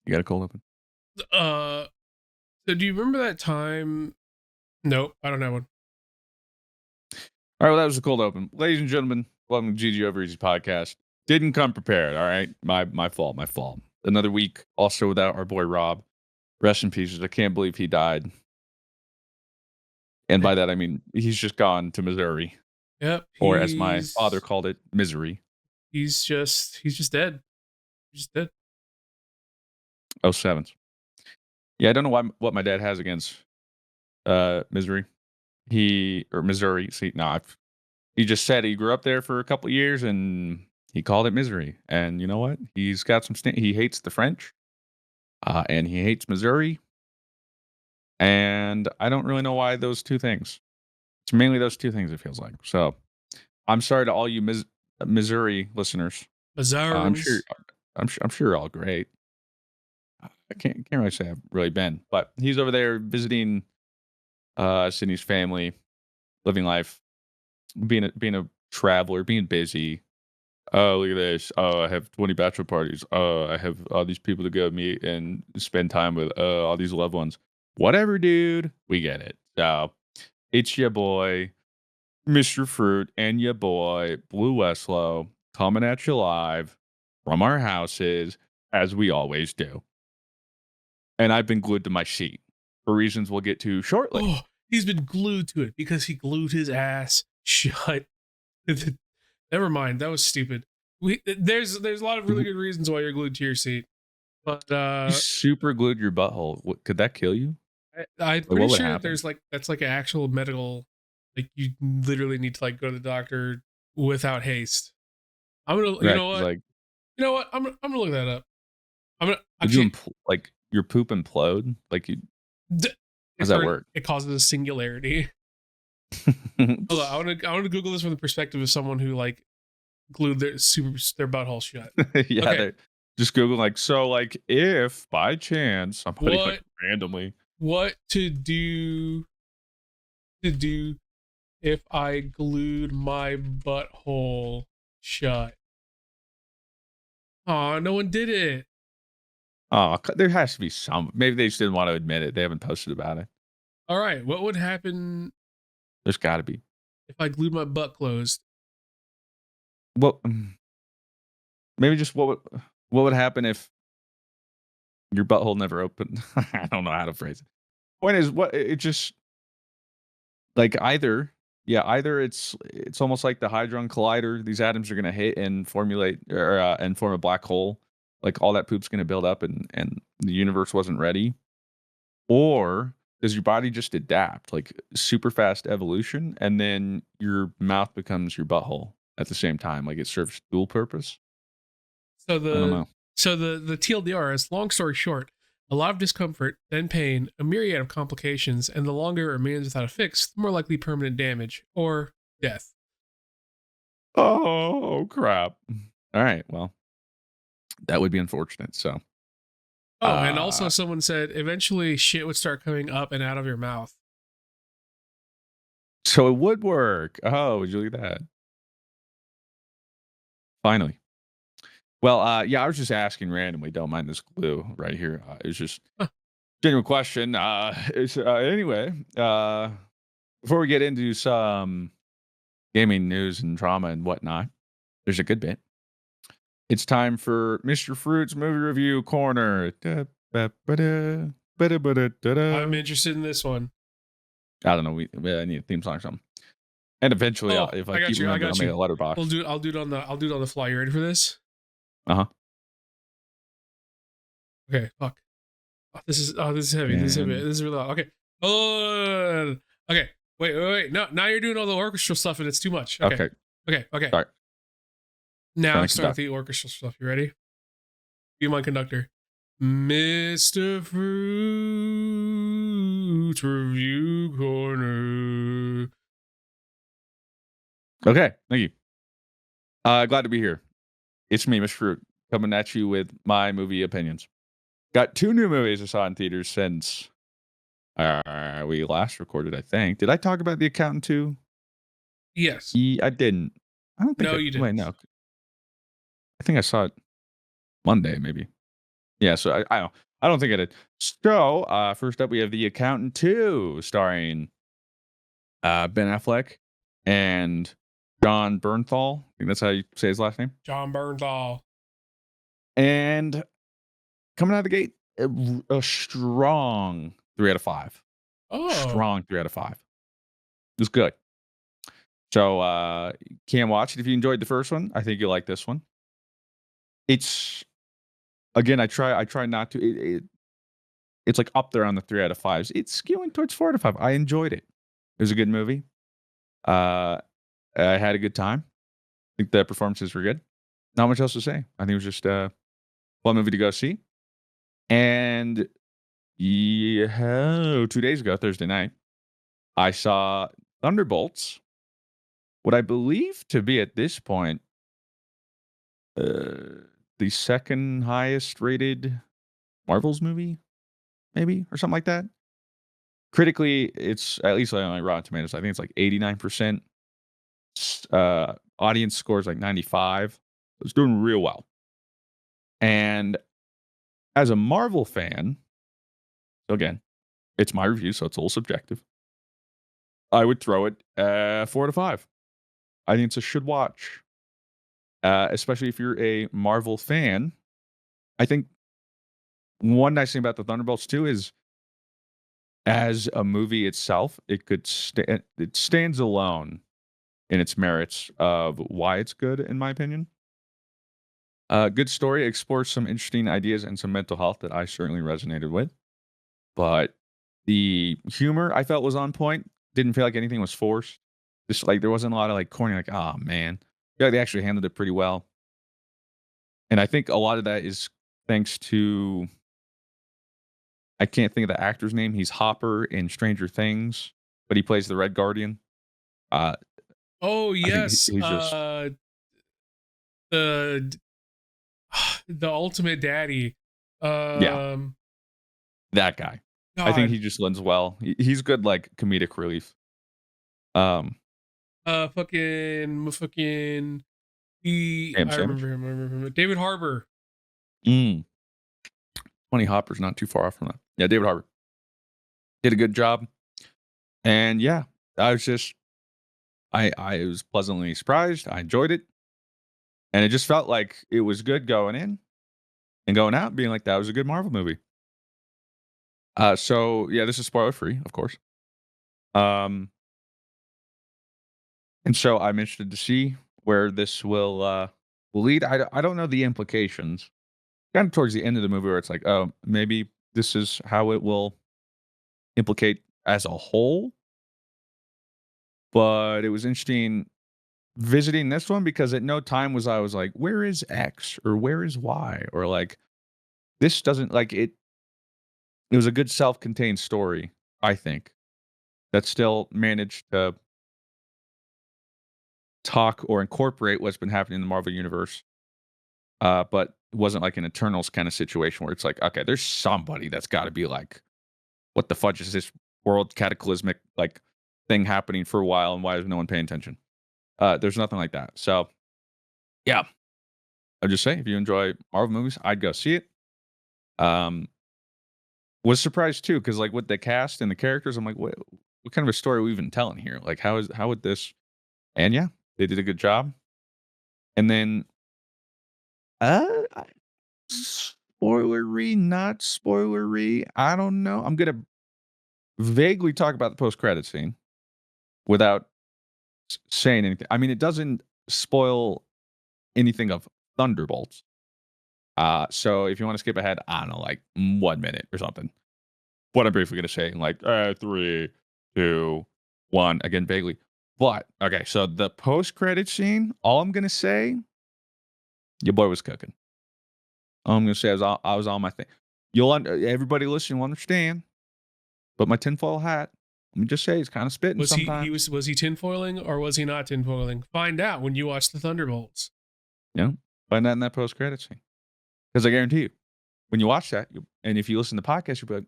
You got a cold open? Uh, so do you remember that time? Nope, I don't have one. All right, well, that was a cold open. Ladies and gentlemen, welcome to GG Over Easy podcast. Didn't come prepared, all right? My fault, my fault. Another week also without our boy Rob. Rest in pieces. I can't believe he died. And by that, I mean he's just gone to Missouri, Yep, or as my father called it, misery. he's just dead. He's just dead. Oh, sevens. Yeah, I don't know what my dad has against misery. Missouri. See, nah, he just said he grew up there for a couple of years and he called it misery. And you know what? He's got some. He hates the French, and he hates Missouri. And I don't really know why those two things. It's mainly those two things. It feels like. So I'm sorry to all you Missouri listeners. I'm sure. Missouri's. I'm sure you're all great. I can't really say I've really been, but he's over there visiting Sydney's family, living life, being a traveler, being busy. Oh, look at this. Oh, I have 20 bachelor parties. Oh, I have all these people to go meet and spend time with. All these loved ones. Whatever, dude. We get it. So it's your boy, Mr. Fruit, and your boy, BlueWestlo, coming at you live from our houses, as we always do. And I've been glued to my seat for reasons we'll get to shortly. Oh, he's been glued to it because he glued his ass shut. Never mind, that was stupid. There's a lot of really good reasons why you're glued to your seat, but You super glued your butthole. What, could that kill you? I'm Like, pretty what would sure happen? there's like that's like an actual medical, like you literally need to like go to the doctor without haste. I'm gonna, you Right? know 'Cause, what, like, I'm gonna look that up. I'm gonna would you actually. like your poop implode? Like, you? d- How's that For work? it causes a singularity. Hold on, I want to Google this from the perspective of someone who like glued their butthole shut. Yeah, Okay, they just Google like, so like if by chance somebody like what randomly. what to do if I glued my butthole shut? Oh, no one did it. Oh, there has to be some. Maybe they just didn't want to admit it. They haven't posted about it. All right, what would happen There's got to be. if I glued my butt closed? Well, maybe just what would happen if your butthole never opened? I don't know how to phrase it. Point is, what it just like either it's almost like the Hadron Collider. These atoms are gonna hit and formulate and form a black hole. Like all that poop's gonna build up and the universe wasn't ready. Or does your body just adapt like super fast evolution and then your mouth becomes your butthole at the same time? Like it serves dual purpose? So I don't the know. so the TLDR is, long story short, a lot of discomfort, then pain, a myriad of complications, and the longer it remains without a fix, the more likely permanent damage or death. Oh crap. All right. Well, that would be unfortunate. So Oh, and also uh someone said eventually shit would start coming up and out of your mouth. so it would work. Oh, would you look at that? Finally. Well, yeah, I was just asking randomly. Don't mind this clue right here. It was just Huh. genuine question. Anyway. Before we get into some gaming news and drama and whatnot, there's a good bit. It's time for Mr. Fruit's movie review corner. I'm I interested in this one. don't know. I need a theme song or something. And eventually, Oh, if I I got keep you. I remembering, I'll got make you. a letterbox. I'll do it on the fly. You ready for this? Uh huh. Okay. Fuck. This is heavy. This is heavy. And This is really loud. Okay. Oh. Okay. Wait. No, now you're doing all the orchestral stuff and it's too much. Okay. okay, Okay. sorry. Now Trying I to start with conduct. the orchestral stuff. You ready? Be my conductor. Mr. Fruit Review Corner. Okay, thank you. Glad to be here. It's me, Mr. Fruit, coming at you with my movie opinions. Got 2 new movies I saw in theaters since we last recorded, I think. Did I talk about The Accountant 2? Yes. I didn't. I don't think No, I you wait, didn't. no. I think I saw it Monday, maybe. Yeah, so I don't think I did. So, first up, we have The Accountant 2, starring, Ben Affleck and John Bernthal. I think that's how you say his last name. John Bernthal. And coming out of the gate, a strong 3 out of 5. Oh, Strong 3 out of 5. It was good. So, can watch it if you enjoyed the first one. I think you'll like this one. It's again, I try not to it's like up there on the 3 out of 5s. It's skewing towards 4 out of 5. I enjoyed it. It was a good movie. Uh, I had a good time. I think the performances were good. Not much else to say. I think it was just a fun movie to go see. And yeah, 2 days ago, Thursday night, I saw Thunderbolts, what I believe to be at this point, the second highest rated Marvel's movie, maybe, or something like that. Critically, it's at least on like Rotten Tomatoes. I think it's like 89%. Audience scores like 95. It's doing real well. And as a Marvel fan, so again, it's my review, so it's a little subjective. I would throw it 4 to 5. I think it's a should watch, especially if you're a Marvel fan. I think one nice thing about the Thunderbolts too is as a movie itself, it stands alone in its merits of why it's good, in my opinion. Good story, explores some interesting ideas and some mental health that I certainly resonated with. But the humor I felt was on point. Didn't feel like anything was forced. Just like there wasn't a lot of like corny, like, oh man. Yeah, they actually handled it pretty well. And I think a lot of that is thanks to I can't think of the actor's name. He's Hopper in Stranger Things, but he plays the Red Guardian. Uh, oh I think yes. he's just The the ultimate daddy. yeah, Um, that guy. I think God. he just lends well. He's good like comedic relief. Um, Fucking. The Ham I sandwich. remember him. I remember him. David Harbour. Mm. Funny Hopper's not too far off from that. Yeah, David Harbour did a good job. And yeah, I was just I was pleasantly surprised. I enjoyed it. And it just felt like it was good going in and going out, being like that was a good Marvel movie. So yeah, this is spoiler free, of course. Um, and so I'm interested to see where this will lead. I don't know the implications. Kind of towards the end of the movie, where it's like, oh, maybe this is how it will implicate as a whole. But it was interesting visiting this one because at no time was I was like, where is X or where is Y or like this doesn't like it. It was a good self-contained story, I think, that still managed to talk or incorporate what's been happening in the Marvel universe. But it wasn't like an Eternals kind of situation where it's like, okay, there's somebody that's got to be like, what the fudge is this world cataclysmic like thing happening for a while, and why is no one paying attention? There's nothing like that. So yeah, I'll just say if you enjoy Marvel movies, I'd go see it. Um, was surprised too because like with the cast and the characters, I'm like, what kind of a story are we even telling here? Like, how would this? And yeah, they did a good job. And then, spoilery, not spoilery. I don't know. I'm gonna vaguely talk about the post credit scene without saying anything. I mean, it doesn't spoil anything of Thunderbolts. So if you want to skip ahead, I don't know, like 1 minute or something. What I'm briefly gonna say, like 3, 2, 1. Again, vaguely. But okay, so the post credit scene. All I'm gonna say, your boy was cooking. All I'm gonna say is I was on my thing. Everybody listening will understand. But my tinfoil hat, let me just say, he's kind of spitting sometimes. Was he tinfoiling or was he not tinfoiling? Find out when you watch the Thunderbolts. You know, find that in that post credit scene. Because I guarantee you, when you watch that, and if you listen to the podcast, you'll be like,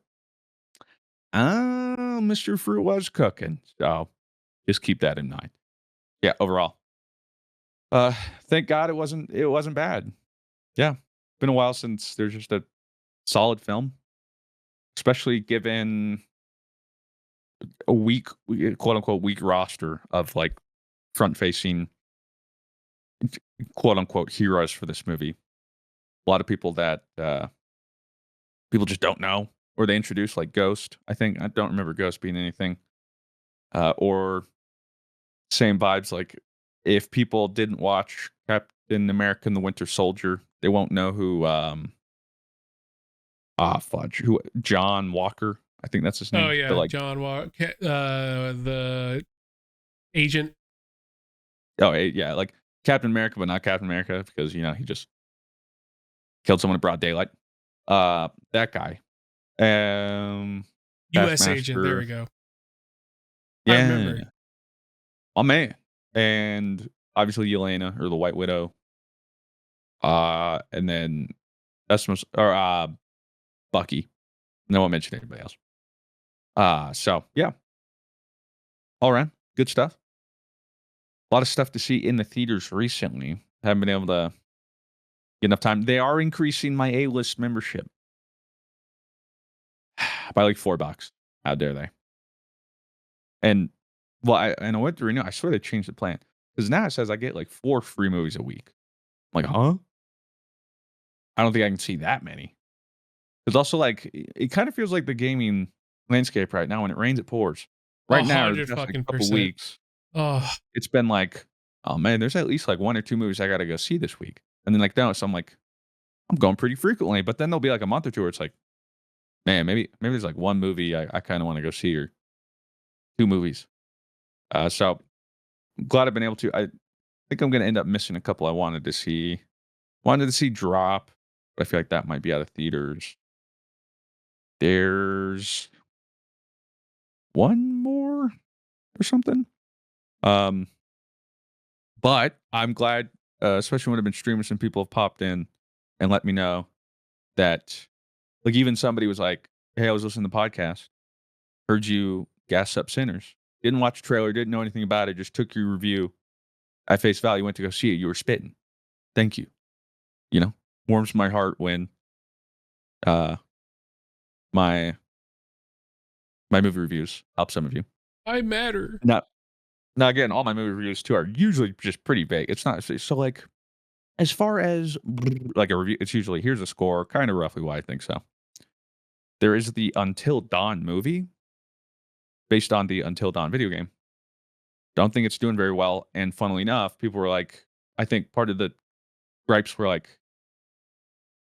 "Oh, Mr. Fruit was cooking." So just keep that in mind. Yeah, overall, uh, thank God it wasn't bad. Yeah, been a while since there's just a solid film, especially given a weak, quote unquote, weak roster of like front facing, quote unquote, heroes for this movie. A lot of people that people just don't know, or they introduce like Ghost. I think I don't remember Ghost being anything, or same vibes. Like if people didn't watch Captain America and the Winter Soldier, they won't know who. Fudge, who John Walker. I think that's his Oh name. The yeah, like, John Walker, the agent. oh yeah, like Captain America, but not Captain America because he just killed someone in broad daylight. That guy. Um, U.S. agent. There Taskmaster. we go. I remembered. Yeah, oh man, and obviously Yelena or the White Widow. And then that's most or Bucky. No one mentioned anybody else. So yeah, all right, good stuff. A lot of stuff to see in the theaters recently. Haven't been able to get enough time. They are increasing my A-list membership by like $4. How dare they? And well, I went through. I swear they changed the plan because now it says I get like 4 free movies a week. I'm like, huh? I don't think I can see that many. It's also like it kind of feels like the gaming landscape right now. When it rains, it pours. A Right now, or the hundred past like fucking couple percent. weeks, Oh, it's been like, oh man, there's at least like 1 or 2 movies I got to go see this week. And then like no, so I'm like, I'm going pretty frequently. But then there'll be like a month or two where it's like, man, maybe there's like 1 movie I kind of want to go see or 2 movies. So glad I've been able to. I think I'm gonna end up missing a couple I wanted to see. Wanted to see Drop, but I feel like that might be out of theaters. There's one more or something. Um, but I'm glad, especially when I've been streaming, some people have popped in and let me know that, like, even somebody was like, "Hey, I was listening to the podcast, heard you gas up Sinners, didn't watch the trailer, didn't know anything about it, just took your review at face value, went to go see it. You were spitting. Thank you." You know, warms my heart when uh my my movie reviews help some of you. I matter. Now, now again, all my movie reviews too are usually just pretty vague. It's not so like as far as like a review, it's usually here's a score, kind of roughly why I think so. There is the Until Dawn movie based on the Until Dawn video game. Don't think it's doing very well. And funnily enough, people were like, I think part of the gripes were like,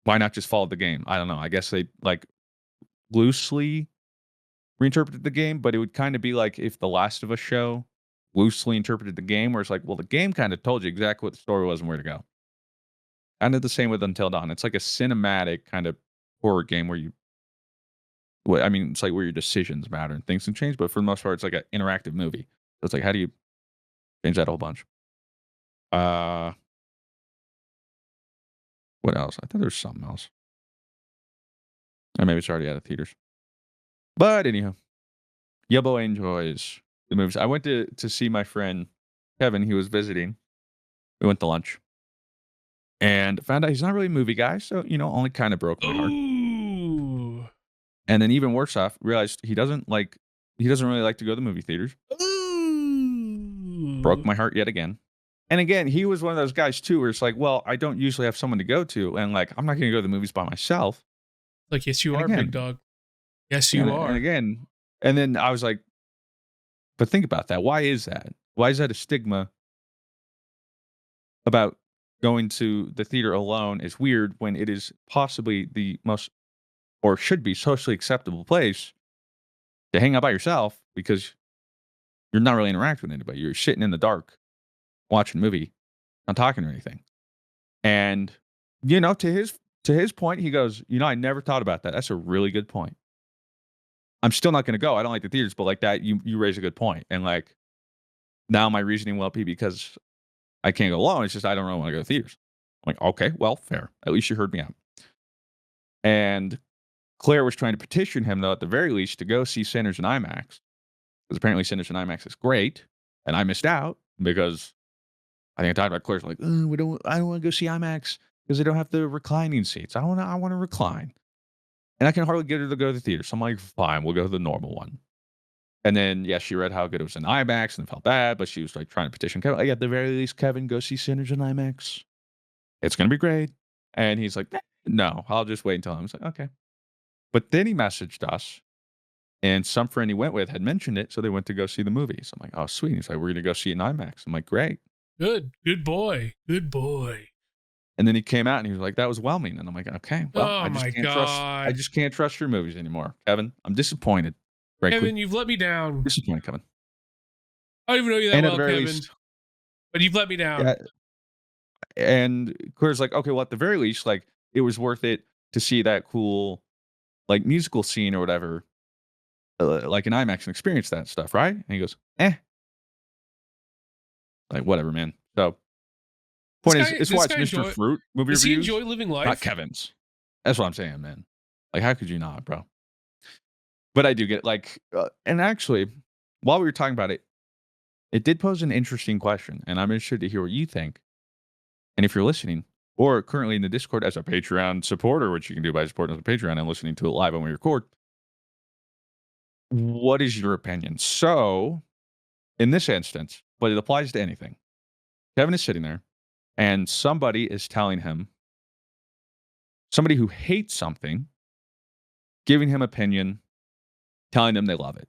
why not just follow the game? I don't know. I guess they like loosely reinterpreted the game, but it would kind of be like if the Last of Us show loosely interpreted the game, where it's like, well, the game kind of told you exactly what the story was and where to go. Kind of the same with Until Dawn. It's like a cinematic kind of horror game where well, I mean, it's like where your decisions matter and things can change, but for the most part, it's like an interactive movie. So it's like, how do you change that whole bunch? Uh, what else? I thought there was something else. Or maybe it's already out of theaters. But anyhow, Yubbo enjoys the movies. I went to see my friend Kevin. He was visiting. We went to lunch and found out he's not really a movie guy. So, only kind of broke my heart. Ooh. And then even worse off, realized he doesn't really like to go to the movie theaters. Broke Ooh. my heart yet again. And again, he was one of those guys too, where it's like, well, I don't usually have someone to go to, and like, I'm not going to go to the movies by myself. Like, yes, you And are, big again, dog. Yes, and, you and are. again, and then I was like, but think about that. Why is that? Why is that a stigma about going to the theater alone? Is weird when it is possibly the most or should be socially acceptable place to hang out by yourself because you're not really interacting with anybody. You're sitting in the dark watching a movie, not talking or anything. And to his point, he goes, I never thought about that. That's a really good point. I'm still not going to go. I don't like the theaters, but like that, you raise a good point. And like now, my reasoning will be because I can't go alone. It's just I don't really want to go to theaters. I'm like, okay, well, fair. At least you heard me out. And Claire was trying to petition him, though, at the very least, to go see Sinners in IMAX because apparently Sinners in IMAX is great, and I missed out because I think I talked about Claire's like, I don't want to go see IMAX because they don't have the reclining seats. I want to recline. And I can hardly get her to go to the theater. So I'm like, fine, we'll go to the normal one. And then, yeah, she read how good it was in IMAX and felt bad, but she was like trying to petition Kevin, like, at the very least, Kevin, go see Sinners in IMAX. It's going to be great. And he's like, no, I'll just wait until I was like, okay. But then he messaged us, and some friend he went with had mentioned it. So they went to go see the movie. So I'm like, oh, sweet. He's like, we're going to go see it in IMAX. I'm like, great. Good boy. Good boy. And then he came out and he was like, that was whelming. And I'm like, okay, well, Oh my I God. just can't trust your movies anymore, Kevin. I'm disappointed, frankly. Kevin, you've let me down. Disappointed, Kevin. I don't even know you that And at the well, very Kevin, least, but you've let me down. yeah, and Claire's like, okay, well, at the very least, like, it was worth it to see that cool, like, musical scene or whatever, like, in IMAX and experience that stuff, right? And he goes, like, whatever, man. So, point is, it's why This it's guy Mr. enjoy Fruit movie does he reviews, enjoy living not life? Kevin's. That's what I'm saying, man. Like, how could you not, bro? But I do get, like, and actually, while we were talking about it, it did pose an interesting question, and I'm interested to hear what you think. And if you're listening, or currently in the Discord as a Patreon supporter, which you can do by supporting us on Patreon and listening to it live when we record, what is your opinion? So, in this instance, but it applies to anything, Kevin is sitting there, and somebody is telling him, somebody who hates something, giving him opinion, telling them they love it.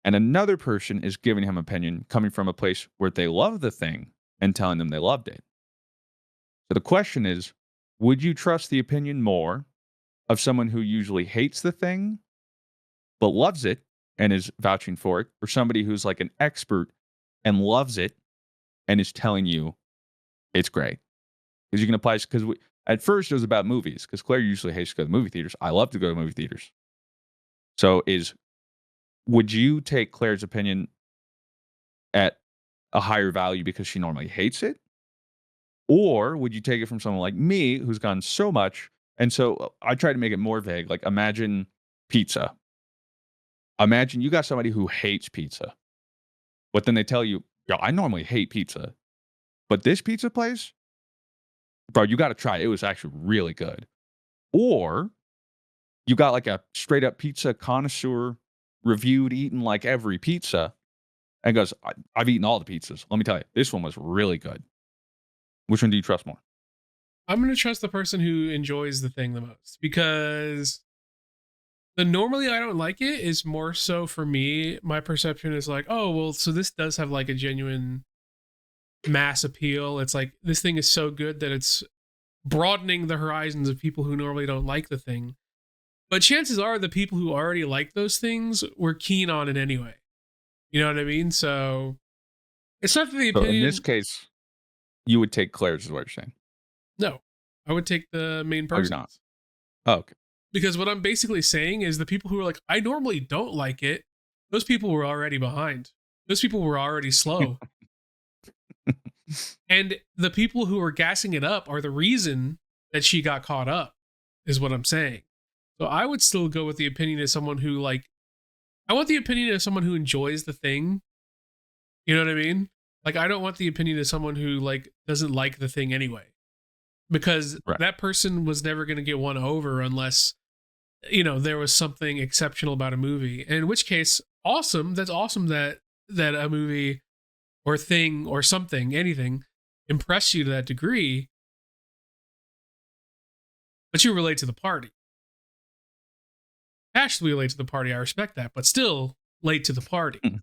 And another person is giving him opinion coming from a place where they love the thing and telling them they loved it. So the question is, would you trust the opinion more of someone who usually hates the thing but loves it and is vouching for it, or somebody who's like an expert and loves it and is telling you it's great? Because you can apply, because at first it was about movies, because Claire usually hates to go to movie theaters. I love to go to movie theaters. So would you take Claire's opinion at a higher value because she normally hates it? Or would you take it from someone like me who's gone so much? And so I try to make it more vague. Like, imagine pizza. Imagine you got somebody who hates pizza, but then they tell you, yo, I normally hate pizza, but this pizza place, bro, you got to try it. It was actually really good. Or you got like a straight up pizza connoisseur, reviewed, eaten like every pizza, and goes, I've eaten all the pizzas. Let me tell you, this one was really good. Which one do you trust more? I'm gonna trust the person who enjoys the thing the most, because the normally I don't like it is more so for me. My perception is like, oh well, so this does have like a genuine mass appeal. It's like this thing is so good that it's broadening the horizons of people who normally don't like the thing. But chances are the people who already like those things were keen on it anyway. You know what I mean? So it's not that the So in this opinion. case, you would take Claire's, is what you're saying. No, I would take the main Oh, you're not. person's. Oh, okay. Because what I'm basically saying is the people who are like, I normally don't like it, those people were already behind. Those people were already slow. And the people who are gassing it up are the reason that she got caught up, is what I'm saying. So I would still go with the opinion of someone who, like, I want the opinion of someone who enjoys the thing. You know what I mean? Like, I don't want the opinion of someone who, like, doesn't like the thing anyway. Because Right. that person was never going to get won over unless, you know, there was something exceptional about a movie. And in which case, awesome. That's awesome that a movie or thing or something, anything, impressed you to that degree, but you relate to the party. Passionately relate to the party. I respect that, but still late to the party. So I'm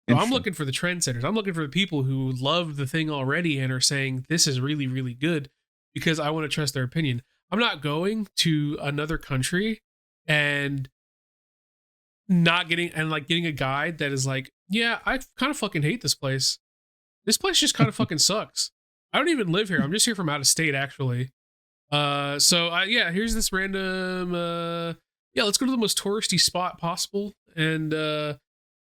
Interesting. looking for the trendsetters. I'm looking for the people who love the thing already and are saying this is really, really good, because I want to trust their opinion. I'm not going to another country and not getting and like getting a guide that is like, yeah, I kind of fucking hate this place. This place just kind of fucking sucks. I don't even live here. I'm just here from out of state, actually. Yeah, here's this random. Yeah, let's go to the most touristy spot possible, and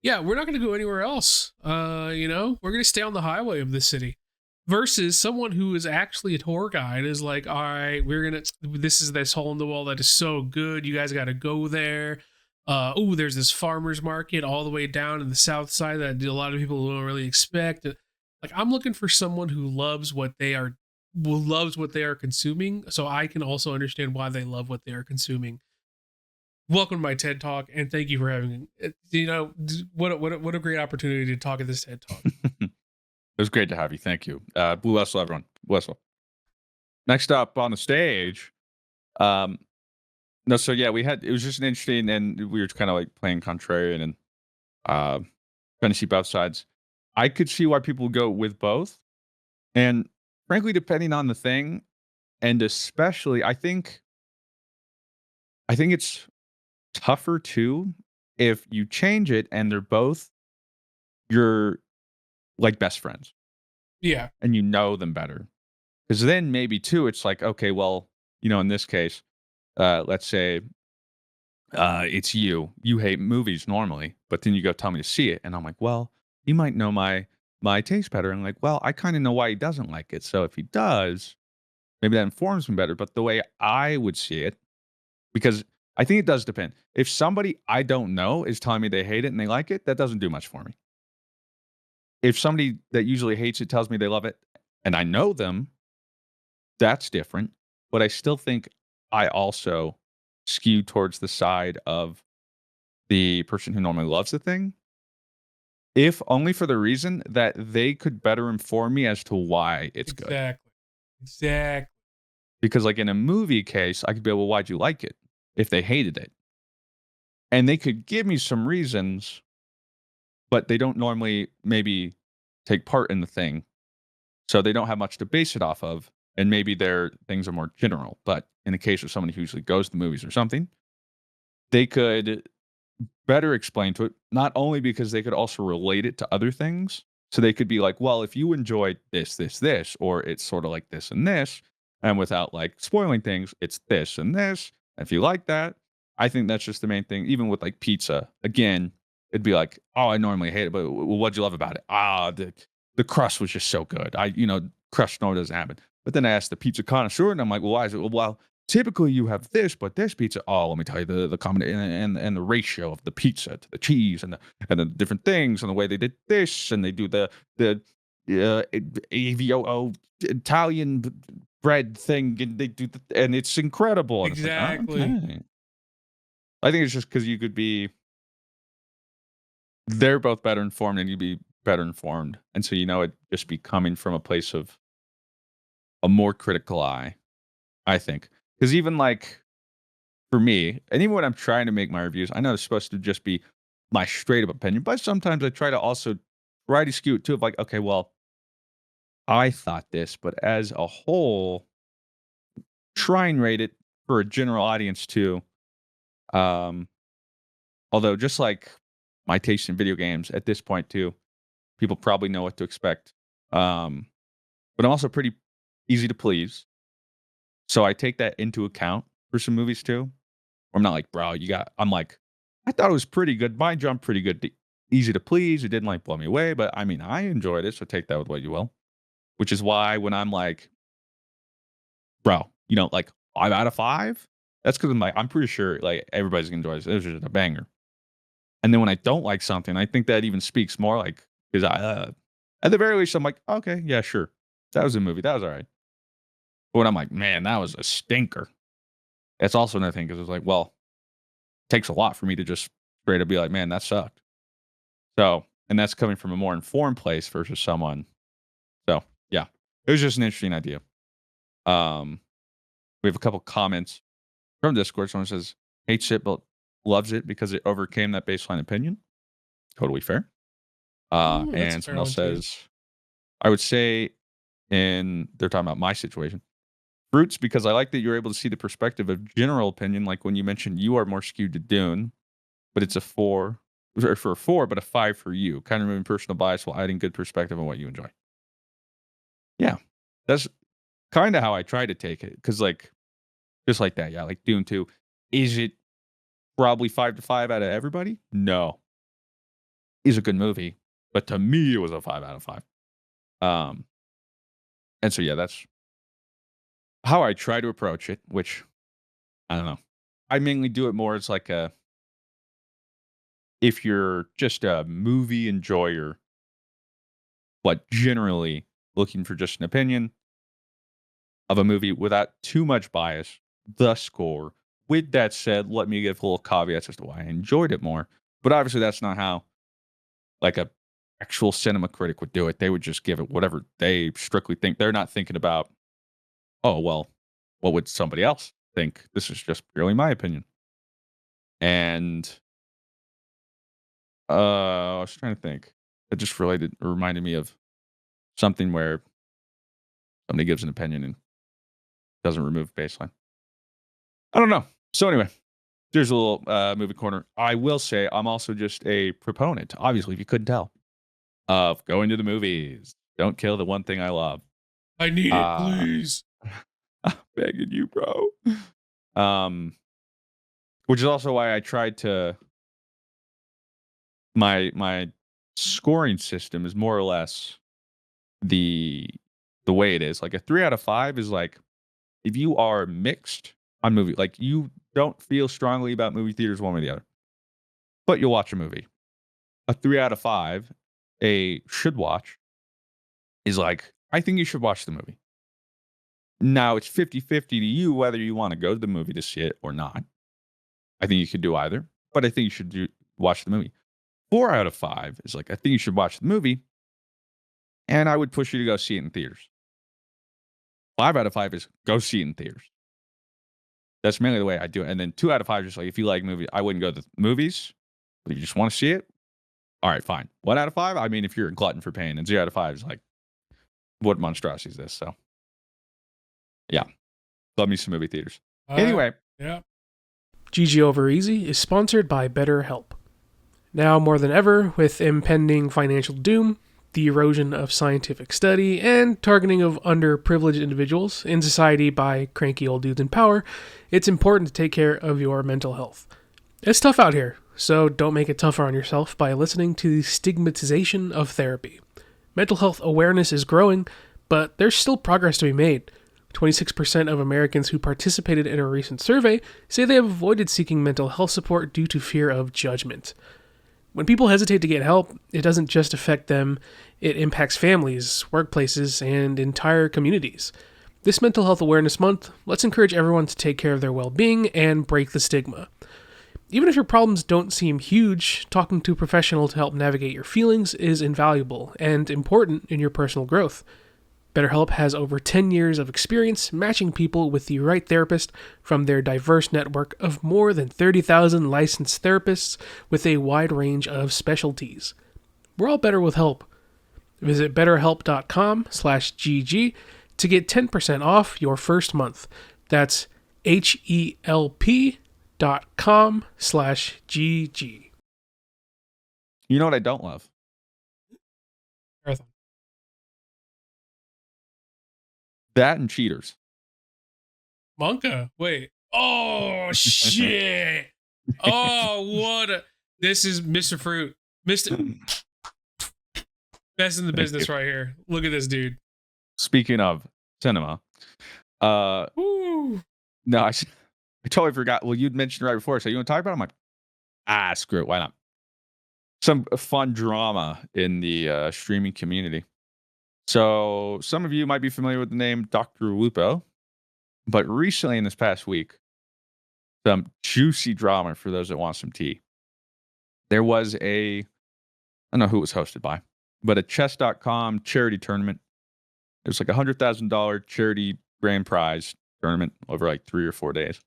yeah, we're not going to go anywhere else. We're going to stay on the highway of this city. Versus someone who is actually a tour guide is like, all right, this is this hole in the wall that is so good. You guys got to go there. There's this farmer's market all the way down in the south side that a lot of people don't really expect. Like, I'm looking for someone who loves what they are loves what they are consuming, so I can also understand why they love what they are consuming. Welcome to my TED Talk, and thank you for having it. What a great opportunity to talk at this TED Talk. It was great to have you. Thank you. BlueWestlo, everyone. BlueWestlo. Next up on the stage, um, no, so yeah, we had it was just an interesting, and we were kind of like playing contrarian and uh, trying to see both sides. I could see why people go with both, and frankly, depending on the thing, and especially, I think it's tougher too if you change it and they're both your like best friends Yeah, and you know them better. Because then maybe too, it's like, okay, well, in this case, let's say it's you. You hate movies normally, but then you go tell me to see it, and I'm like, well, he might know my taste better. And like, well, I kind of know why he doesn't like it. So if he does, maybe that informs me better. But the way I would see it, because I think it does depend. If somebody I don't know is telling me they hate it and they like it, that doesn't do much for me. If somebody that usually hates it tells me they love it and I know them, that's different. But I still think I also skew towards the side of the person who normally loves the thing, if only for the reason that they could better inform me as to why it's good. exactly, exactly, Because, like in a movie case, I could be, well, why'd you like it? If they hated it. And they could give me some reasons, but they don't normally maybe take part in the thing. So they don't have much to base it off of. And maybe their things are more general. But in the case of somebody who usually goes to movies or something, they could better explain to it, not only because they could also relate it to other things. So they could be like, well, if you enjoy this, or it's sort of like this and this, and without like spoiling things, it's this and this. If you like that, I think that's just the main thing. Even with like pizza, again, it'd be like, oh, I normally hate it, but what'd you love about it? Ah, the crust was just so good. Crust normally doesn't happen. But then I asked the pizza connoisseur, and I'm like, well, why is it? Well, typically you have this, but this pizza, oh, let me tell you the combination and the ratio of the pizza to the cheese and the different things and the way they did this and they do the AVOO Italian bread thing and they do and it's incredible and it's like, oh, exactly. okay. I think it's just because you could be they're both better informed and you'd be better informed, and so it just be coming from a place of a more critical eye. I think because even like for me, and even when I'm trying to make my reviews, I know it's supposed to just be my straight up opinion, but sometimes I try to also try to skew it too of like, okay, well, I thought this, but as a whole, try and rate it for a general audience too. Um, Although just like my taste in video games at this point too, people probably know what to expect. Um, but I'm also pretty easy to please. So I take that into account for some movies too. I'm not like, "Bro, I'm like, "I thought it was pretty good. My jump pretty good. Easy to please. It didn't, like, blow me away, but, I mean, I enjoyed it, so take that with what you will." Which is why when I'm like, "Bro, like, 5 out of 5?" That's 'cause I'm pretty sure, like, everybody's gonna enjoy this. It was just a banger. And then when I don't like something, I think that even speaks more, like 'cause at the very least, I'm like, "Okay, yeah, sure. That was a movie. That was alright." But when I'm like, "Man, that was a stinker." That's also another thing 'cause it's like, well, it takes a lot for me to just straight up be like, "Man, that sucked." So, and that's coming from a more informed place versus someone. So, yeah, it was just an interesting idea. Um, we have a couple comments from Discord. Someone says hates it but loves it because it overcame that baseline opinion. Totally fair. Ooh, that's a And fair someone else one too. says, I would say, in they're talking about my situation, fruits because I like that you're able to see the perspective of general opinion. Like when you mentioned you are more skewed to Dune, but it's a four or for a four, but a five for you. Kind of removing personal bias while adding good perspective on what you enjoy. Yeah. That's kinda how I try to take it, because like, just like that, yeah, like Dune 2. Is it probably 5 to 5 out of everybody? No. It's a good movie, but to me, it was a 5 out of 5. Um, and so, yeah, that's how I try to approach it, which, I don't know. I mainly do it more as like a if you're just a movie enjoyer, but generally looking for just an opinion, of a movie without too much bias, the score. With that said, let me give little caveats as to why I enjoyed it more. But obviously, that's not how like a actual cinema critic would do it. They would just give it whatever they strictly think. They're not thinking about, oh well, what would somebody else think? This is just purely my opinion. And I was trying to think. It just reminded me of something where somebody gives an opinion and doesn't remove baseline. I don't know. So anyway, there's a little movie corner. I will say I'm also just a proponent, obviously, if you couldn't tell, of going to the movies. Don't kill the one thing I love. I need it, Uh, please. I'm begging you, bro. Um, which is also why I tried to my scoring system is more or less the the way it is. Like a 3 out of 5 is like if you are mixed on movie, like you don't feel strongly about movie theaters one way or the other, but you'll watch a movie. A 3 out of 5, a should watch is like, I think you should watch the movie. Now it's 50-50 to you whether you want to go to the movie to see it or not. I think you could do either, but I think you should watch the movie. 4 out of 5 is like, I think you should watch the movie, and I would push you to go see it in theaters. 5 out of 5 is go see it in theaters. That's mainly the way I do it. And then 2 out of 5 is just like, if you like movies, I wouldn't go to the movies. But if you just want to see it, all right, fine. 1 out of 5, I mean, if you're a glutton for pain, and 0 out of 5 is like, what monstrosity is this? So, yeah, love me some movie theaters. Anyway, Yeah. GG Over Easy is sponsored by BetterHelp. Now more than ever, with impending financial doom, the erosion of scientific study, and targeting of underprivileged individuals in society by cranky old dudes in power, it's important to take care of your mental health. It's tough out here, so don't make it tougher on yourself by listening to the stigmatization of therapy. Mental health awareness is growing, but there's still progress to be made. 26% of Americans who participated in a recent survey say they have avoided seeking mental health support due to fear of judgment. When people hesitate to get help, it doesn't just affect them, it impacts families, workplaces, and entire communities. This Mental Health Awareness Month, let's encourage everyone to take care of their well-being and break the stigma. Even if your problems don't seem huge, talking to a professional to help navigate your feelings is invaluable and important in your personal growth. BetterHelp has over 10 years of experience matching people with the right therapist from their diverse network of more than 30,000 licensed therapists with a wide range of specialties. We're all better with help. Visit betterhelp.com/gg to get 10% off your first month. That's HELP.com/gg. you know what I don't love? Marathon. That and cheaters. Monka. Wait. Oh shit. Oh, what a this is Mr. Fruit. Mr. Best in the business right here. Look at this dude. Speaking of cinema, Woo. no, I totally forgot. Well, you'd mentioned right before, so you want to talk about it? I'm like, screw it. Why not? Some fun drama in the streaming community. So some of you might be familiar with the name Dr. Lupo, but recently in this past week, some juicy drama for those that want some tea. There was I don't know who it was hosted by, but a chess.com charity tournament. It was like $100,000 charity grand prize tournament over like 3 or 4 days.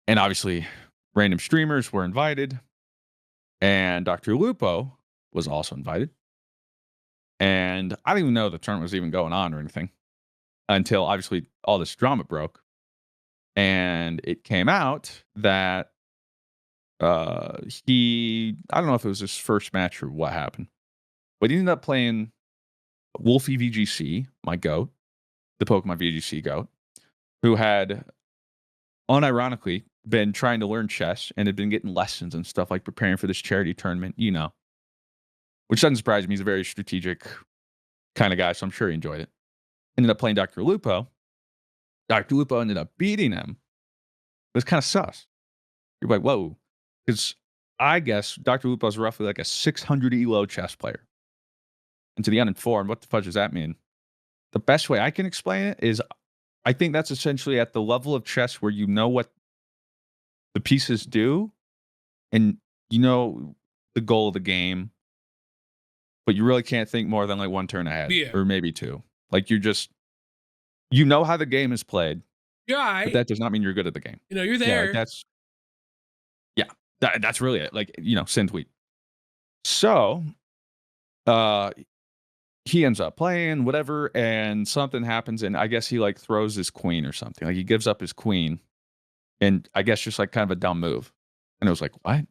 And obviously, random streamers were invited, and Dr. Lupo was also invited. And I didn't even know the tournament was even going on or anything until obviously all this drama broke. And it came out that I don't know if it was his first match or what happened, but he ended up playing Wolfie VGC, my goat, the Pokemon VGC goat, who had unironically been trying to learn chess and had been getting lessons and stuff like preparing for this charity tournament, which doesn't surprise me. He's a very strategic kind of guy, so I'm sure he enjoyed it. Ended up playing Dr. Lupo. Dr. Lupo ended up beating him. It was kind of sus. You're like, whoa. Because I guess Dr. Lupo is roughly like a 600 ELO chess player. And to the uninformed, what the fudge does that mean? The best way I can explain it is I think that's essentially at the level of chess where you know what the pieces do and you know the goal of the game, but you really can't think more than like one turn ahead Yeah. or maybe two. Like you're just you know how the game is played, You're but alright. that does not mean you're good at the game. You're Yeah, like there. that's yeah, that's really it. Like, send tweet. So, uh he ends up playing whatever and something happens and I guess he like throws his queen or something. Like he gives up his queen and I guess just like kind of a dumb move. And it was like, "What?"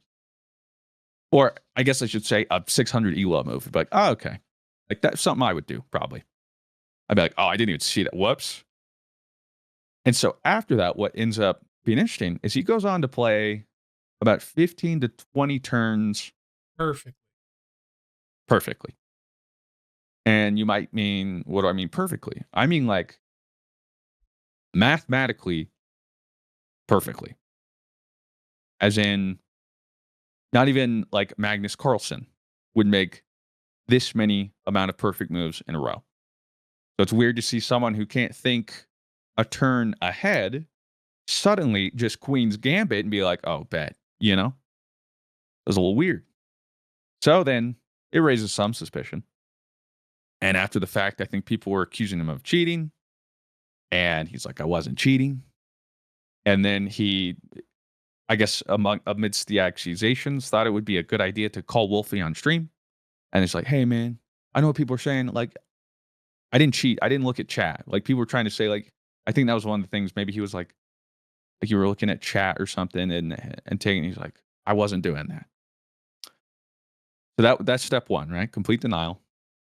Or I guess I should say a 600 elo move. Be like, "Oh, okay." Like that's something I would do probably. I'd be like, "Oh, I didn't even see that. Whoops." And so after that, what ends up being interesting is he goes on to play about 15 to 20 turns Perfect. perfectly. And you might mean, what do I mean perfectly? I mean like mathematically perfectly. As in, not even like Magnus Carlsen would make this many amount of perfect moves in a row. So it's weird to see someone who can't think a turn ahead suddenly just Queen's Gambit and be like, oh, bet, It was a little weird. So then it raises some suspicion. And after the fact, I think people were accusing him of cheating. And he's like, I wasn't cheating. And then he, I guess, amidst the accusations, thought it would be a good idea to call Wolfie on stream. And it's like, hey, man, I know what people are saying. Like, I didn't cheat. I didn't look at chat. Like, people were trying to say, like, I think that was one of the things. Maybe he was like you were looking at chat or something and taking. He's like, I wasn't doing that. So that's step one, right? Complete denial.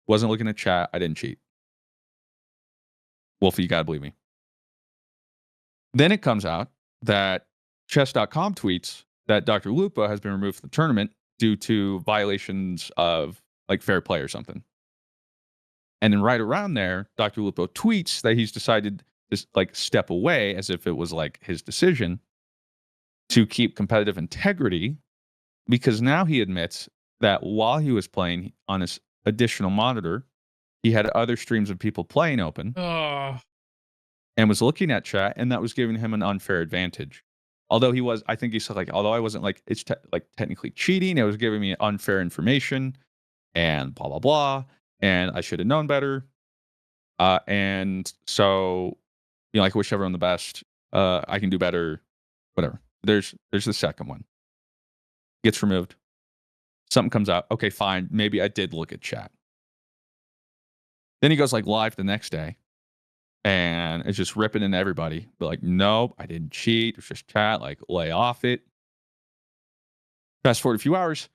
Wasn't looking at chat. I didn't cheat. Wolfie, you gotta believe me. Then it comes out that chess.com tweets that Dr. Lupo has been removed from the tournament due to violations of like fair play or something. And then right around there, Dr. Lupo tweets that he's decided to like step away as if it was like his decision to keep competitive integrity because now he admits that while he was playing on his additional monitor, he had other streams of people playing open Oh, and was looking at chat, and that was giving him an unfair advantage. Although I think he said like, although I wasn't like, it's like technically cheating, it was giving me unfair information and blah, blah, blah. And I should have known better. And so, like, I wish everyone the best. I can do better, whatever. There's the second one. Gets removed. Something comes out. Okay, fine. Maybe I did look at chat. Then he goes like live the next day and it's just ripping into everybody. But like, nope, I didn't cheat. It's just chat. Like, lay off it. Fast forward a few hours.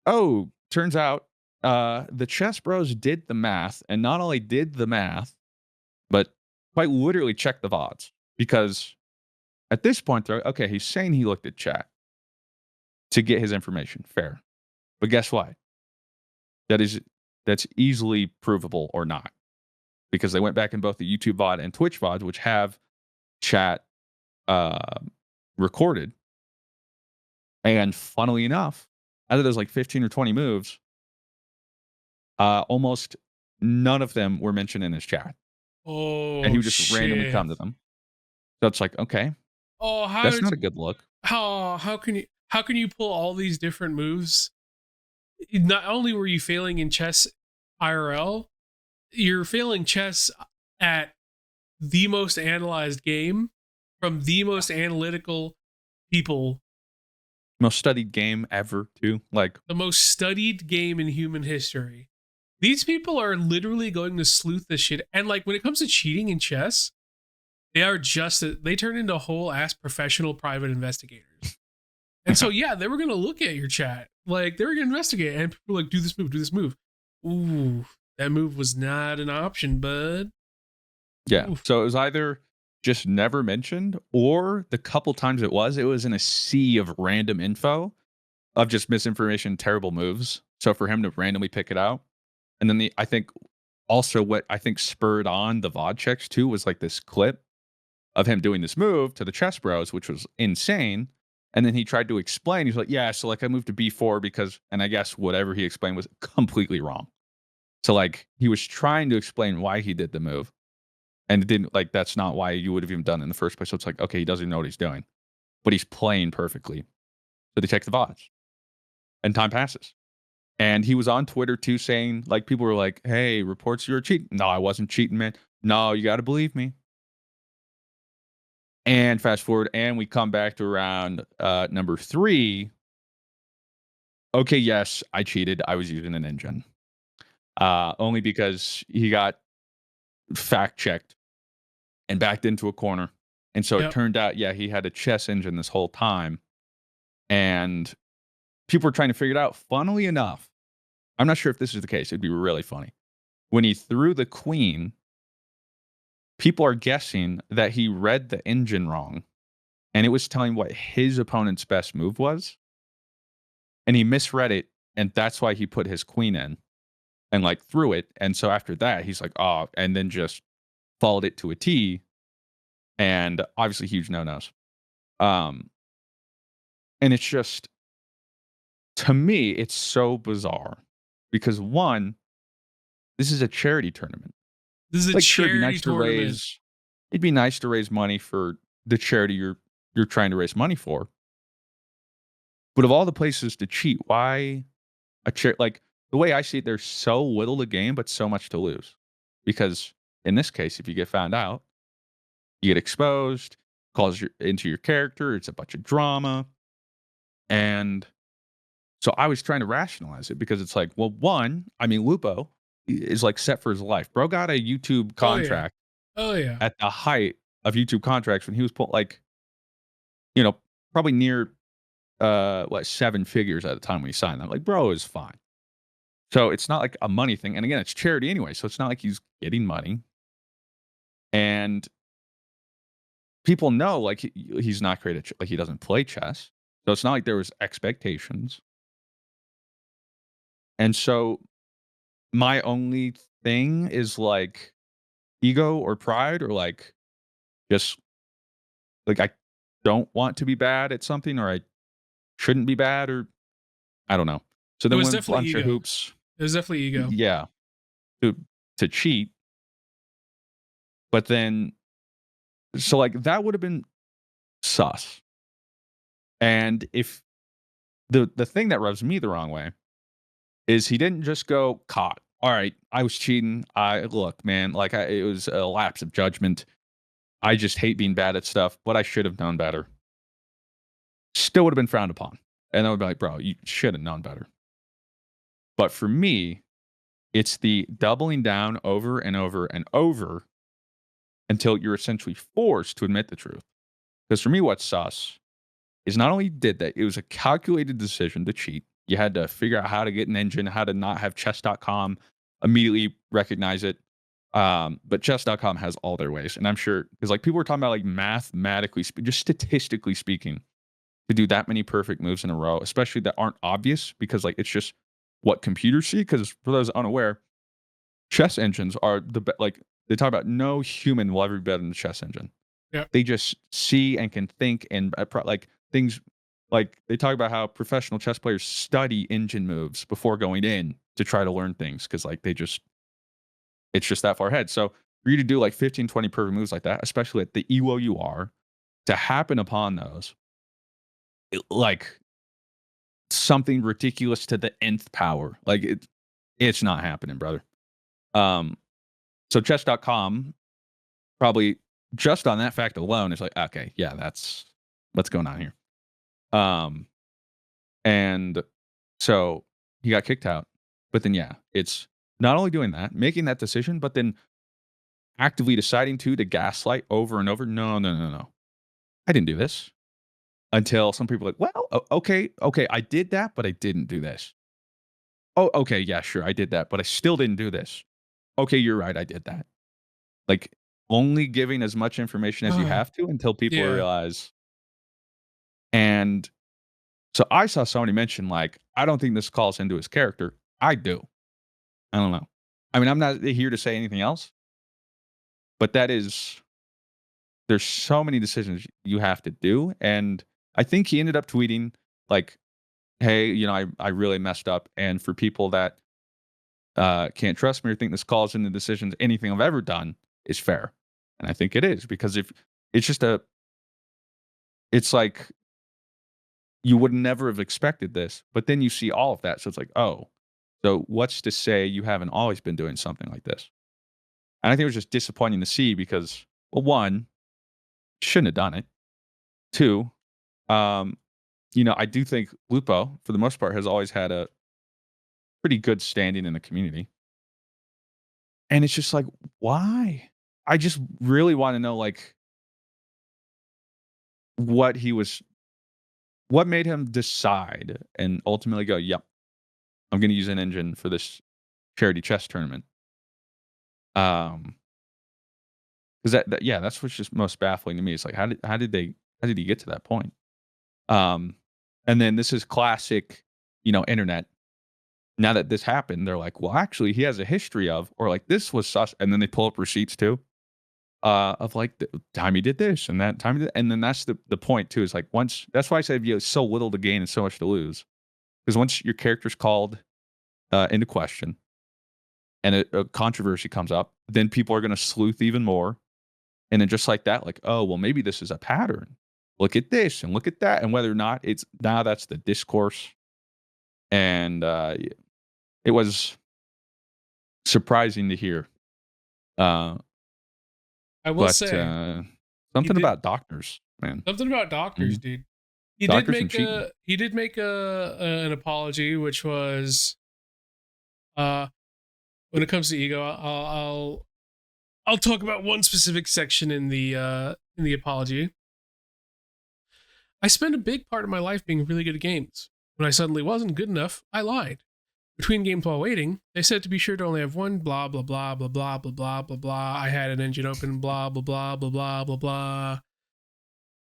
Oh, turns out the chess bros did the math and not only did the math, but quite literally checked the VODs. Because at this point, they're okay, he's saying he looked at chat to get his information. Fair. But guess what? That's easily provable or not. Because they went back in both the YouTube VOD and Twitch VODs, which have chat uh, recorded. And funnily enough, out of those like 15 or 20 moves, almost none of them were mentioned in his chat. And he oh would just randomly shit. come to them. So it's like, okay, Oh, that's not a good look. how can you pull all these different moves? Not only were you failing in chess IRL, you're failing chess at the most analyzed game from the most analytical people, Most studied game ever, too. Like, the most studied game in human history. These people are literally going to sleuth this shit. And like when it comes to cheating in chess, they turn into whole ass professional private investigators. And so yeah, they were gonna look at your chat. Like they were gonna investigate and people were like, do this move, do this move. Ooh, that move was not an option, bud. yeah. Oof. So it was either just never mentioned or the couple times it was in a sea of random info of just misinformation, terrible moves. So for him to randomly pick it out. And then I think also what I think spurred on the VOD checks too was like this clip of him doing this move to the chess bros, which was insane. And then he tried to explain. He's like, yeah, so like I moved to B4 because, and I guess whatever he explained was completely wrong. So like he was trying to explain why he did the move. And it didn't like that's not why you would have even done it in the first place. So it's like, okay, he doesn't even know what he's doing, but he's playing perfectly. So they check the VODs, and time passes. And he was on Twitter too, saying like people were like, "Hey, reports you're cheating." No, I wasn't cheating, man. No, you got to believe me. And fast forward, and we come back to around number 3. Okay, yes, I cheated. I was using an engine, only because he got fact checked and backed into a corner. And so it Yep. turned out, yeah, he had a chess engine this whole time. And people were trying to figure it out. Funnily enough, I'm not sure if this is the case. It'd be really funny. When he threw the queen, people are guessing that he read the engine wrong and it was telling what his opponent's best move was. And he misread it. And that's why he put his queen in and like threw it. And so after that, he's like, oh, and then just followed it to a T. And obviously, huge no nos. Um, and it's just, to me, it's so bizarre because one, this is a charity tournament. This is a Like, sure, charity tournament. it'd be nice to raise money for the charity you're trying to raise money for. But of all the places to cheat, why like the way I see it, there's so little to gain, but so much to lose. Because in this case, if you get found out, you get exposed, calls into your character, it's a bunch of drama. And so I was trying to rationalize it because it's like, well, one, I mean, Lupo is like set for his life. Bro got a YouTube Oh yeah. contract Oh yeah. at the height of YouTube contracts when he was like, probably near 7 figures at the time when he signed them. Like, bro is fine. So it's not like a money thing. And again, it's charity anyway. So it's not like he's getting money. And people know like he's not great at like he doesn't play chess. So it's not like there was expectations. And so my only thing is like ego or pride or like just like I don't want to be bad at something or I shouldn't be bad or I don't know. So It then was when a definitely bunch of ego. hoops, It was definitely ego. yeah, to to cheat, but then so like that would have been sus. And if the thing that rubs me the wrong way is he didn't just go caught. All right, I was cheating. I look, man, like it was a lapse of judgment. I just hate being bad at stuff, but I should have known better. Still would have been frowned upon. And I would be like, bro, you should have known better. But for me, it's the doubling down over and over and over until you're essentially forced to admit the truth. Because for me, what's sus is not only did that, it was a calculated decision to cheat. You had to figure out how to get an engine, how to not have chess.com immediately recognize it. But chess.com has all their ways. And I'm sure, because like people were talking about like mathematically, just statistically speaking, to do that many perfect moves in a row, especially that aren't obvious because like it's just what computers see. Because for those unaware, chess engines are like they talk about no human will ever be better than the chess engine. Yep. They just see and can think and like things like they talk about how professional chess players study engine moves before going in to try to learn things because like it's just that far ahead. So for you to do like 15, 20 perfect moves like that, especially at the ELO you are, to happen upon those, like something ridiculous to the nth power. Like it's not happening, brother. So chess.com probably just on that fact alone is like, okay, yeah, that's what's going on here. And so he got kicked out. But then yeah, it's not only doing that, making that decision, but then actively deciding to gaslight over and over. No, no, no, no. I didn't do this. Until some people are like, well, okay, I did that, but I didn't do this. Oh, okay, yeah, sure, I did that, but I still didn't do this. Okay, you're right, I did that. Like, only giving as much information as you have to until people Yeah. realize. And so I saw somebody mention, like, I don't think this calls into his character. I do. I don't know. I mean, I'm not here to say anything else, but there's so many decisions you have to do. And I think he ended up tweeting, like, hey, I really messed up. And for people that can't trust me or think this calls into decisions, anything I've ever done is fair. And I think it is because if it's just it's like you would never have expected this, but then you see all of that. So it's like, oh, so what's to say you haven't always been doing something like this? And I think it was just disappointing to see because, well, one, shouldn't have done it. Two, um, I do think Lupo, for the most part, has always had a pretty good standing in the community. And it's just like, why? I just really want to know, like, what he was, what made him decide and ultimately go, yep, I'm going to use an engine for this charity chess tournament. Um, because yeah, that's what's just most baffling to me. It's like, how did he get to that point? Um, and then this is classic, internet. Now that this happened, they're like, well, actually, he has a history of, or like this was sus, and then they pull up receipts too, of like the time he did this and that time, and then that's the point too. Is like once that's why I said you have so little to gain and so much to lose, because once your character's called into question and a controversy comes up, then people are going to sleuth even more. And then just like that, like, oh, well, maybe this is a pattern. Look at this and look at that. And whether or not it's now that's the discourse. And it was surprising to hear. I will But say he something did about doctors, man. something about doctors, Mhm. dude. Doctors and cheating. He did make an apology, which was uh when it comes to ego, I'll talk about one specific section in the apology. I spent a big part of my life being really good at games. When I suddenly wasn't good enough, I lied. Between games while waiting, they said to be sure to only have one, blah blah blah blah blah blah blah blah blah. I had an engine open, blah blah blah blah blah blah blah.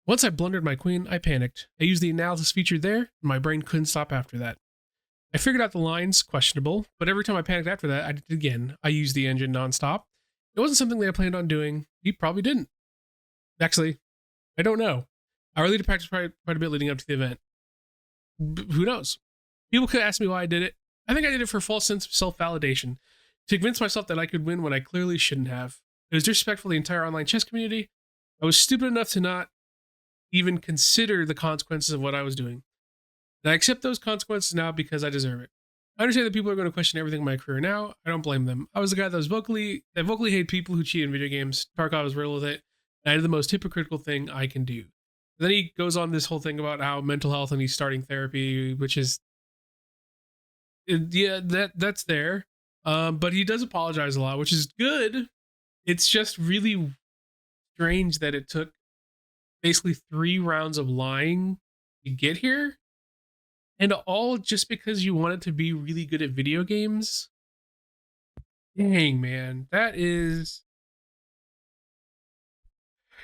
Once I blundered my queen, I panicked. I used the analysis feature there, and my brain couldn't stop after that. I figured out the lines, questionable, but every time I panicked after that, I did it again. I used the engine nonstop. It wasn't something that I planned on doing. He probably didn't. Actually, I don't know. I really did practice quite a bit leading up to the event. Who knows? People could ask me why I did it. I think I did it for a false sense of self-validation, to convince myself that I could win when I clearly shouldn't have. It was disrespectful to the entire online chess community. I was stupid enough to not even consider the consequences of what I was doing. And I accept those consequences now because I deserve it. I understand that people are going to question everything in my career now. I don't blame them. I was the guy that vocally hated people who cheat in video games. Tarkov was real with it. And I did the most hypocritical thing I can do. Then he goes on this whole thing about how mental health and he's starting therapy, which is yeah, that's there. But he does apologize a lot, which is good. It's just really strange that it took basically 3 rounds of lying to get here, and all just because you wanted to be really good at video games. Dang, man,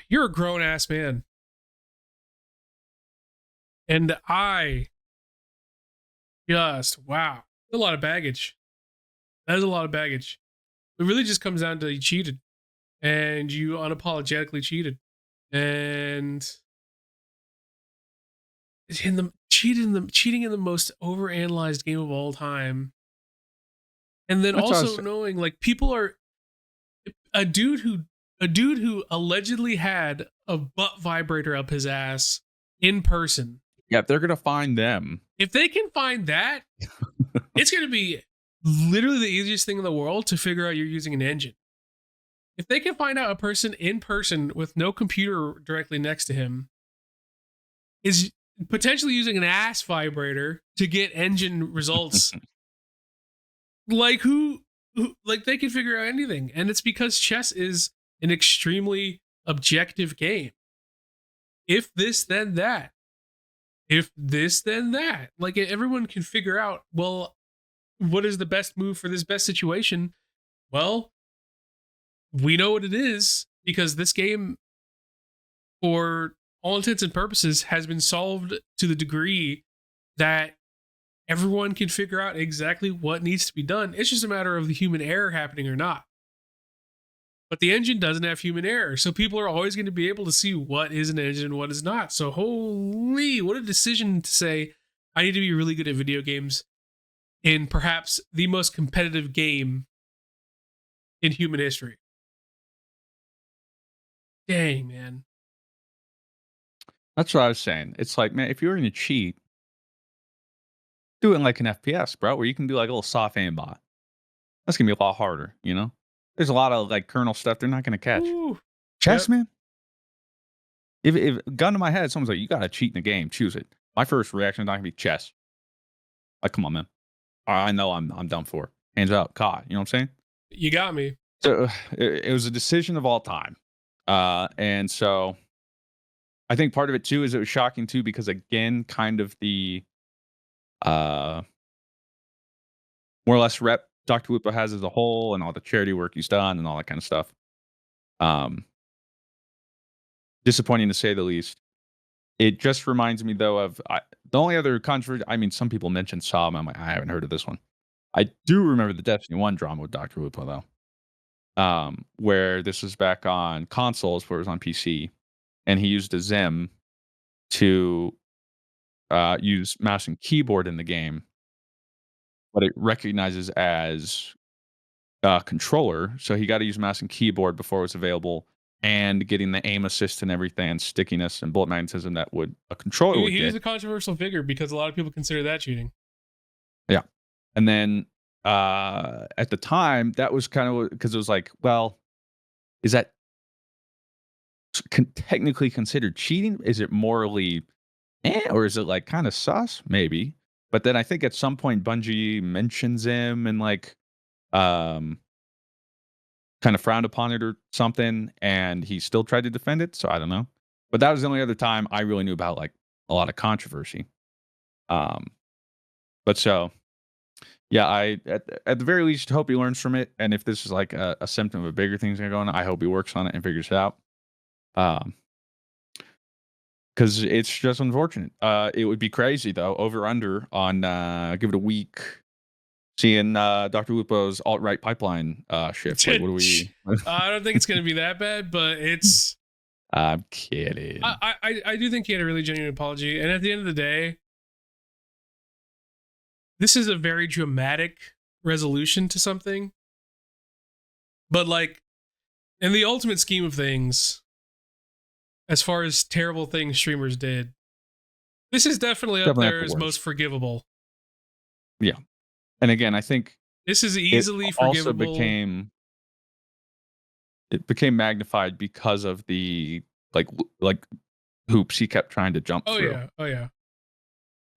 you're a grown ass man, and I just wow, a lot of baggage. That is a lot of baggage. It really just comes down to you cheated, and you unapologetically cheated, and cheating in the most overanalyzed game of all time, and then That's what I also was knowing like people are a dude who allegedly had a butt vibrator up his ass in person. yeah, they're gonna find them. If they can find that, it's going to be literally the easiest thing in the world to figure out you're using an engine. If they can find out a person in person with no computer directly next to him is potentially using an ass vibrator to get engine results, like who like they can figure out anything. And it's because chess is an extremely objective game. If this, then that. If this, then that. Like everyone can figure out, well, what is the best move for this best situation? Well, we know what it is because this game, for all intents and purposes, has been solved to the degree that everyone can figure out exactly what needs to be done. It's just a matter of the human error happening or not. But the engine doesn't have human error. So people are always going to be able to see what is an engine and what is not. So holy, what a decision to say, I need to be really good at video games in perhaps the most competitive game in human history. Dang, man. That's what I was saying. It's like, man, if you're gonna cheat, do it in like an FPS, bro, where you can do like a little soft aimbot. That's gonna be a lot harder, you know? There's a lot of like kernel stuff they're not gonna catch. Ooh. Chess, Yep. man. If gun to my head, someone's like, you gotta cheat in the game, choose it. My first reaction is not gonna be chess. Like, come on, man. I know I'm done for. Hands out, caught. You know what I'm saying? You got me. So it was a decision of all time. And so I think part of it too is it was shocking too, because again, kind of the uh more or less rep Dr. Lupo has as a whole and all the charity work he's done and all that kind of stuff. Um Disappointing to say the least. It just reminds me though of the only other controversy. I mean, some people mentioned Saw. I'm like, I haven't heard of this one. I do remember the Destiny 1 drama with Dr. Lupo though. Where this was back on consoles where it was on PC, and he used a Zim to use mouse and keyboard in the game, but it recognizes as a controller, so he got to use mouse and keyboard before it was available, and getting the aim assist and everything, and stickiness and bullet magnetism that would a controller would He's get. a controversial figure because a lot of people consider that cheating. Yeah, and then at the time, that was kind of because it was like, well, is that technically considered cheating? Is it morally or is it like kind of sus? Maybe. But then I think at some point Bungie mentions him and like um kind of frowned upon it or something, and he still tried to defend it. So I don't know. But that was the only other time I really knew about like a lot of controversy. Um but so yeah, I at the very least hope he learns from it. And if this is like a symptom of a bigger things going on, I hope he works on it and figures it out. Um 'Cause it's just unfortunate. It would be crazy though, over under on, give it a week, seeing, Dr. Lupo's alt-right pipeline, shift. Like, what do we I don't think it's going to be that bad, but it's. I'm kidding. I do think he had a really genuine apology, and at the end of the day, this is a very dramatic resolution to something. But like, in the ultimate scheme of things, as far as terrible things streamers did, this is definitely up Definitely not there the as worst. most forgivable. Yeah. And again, I think This is it easily also forgivable. became magnified because of the, like, hoops he kept trying to jump Oh through. yeah, oh yeah.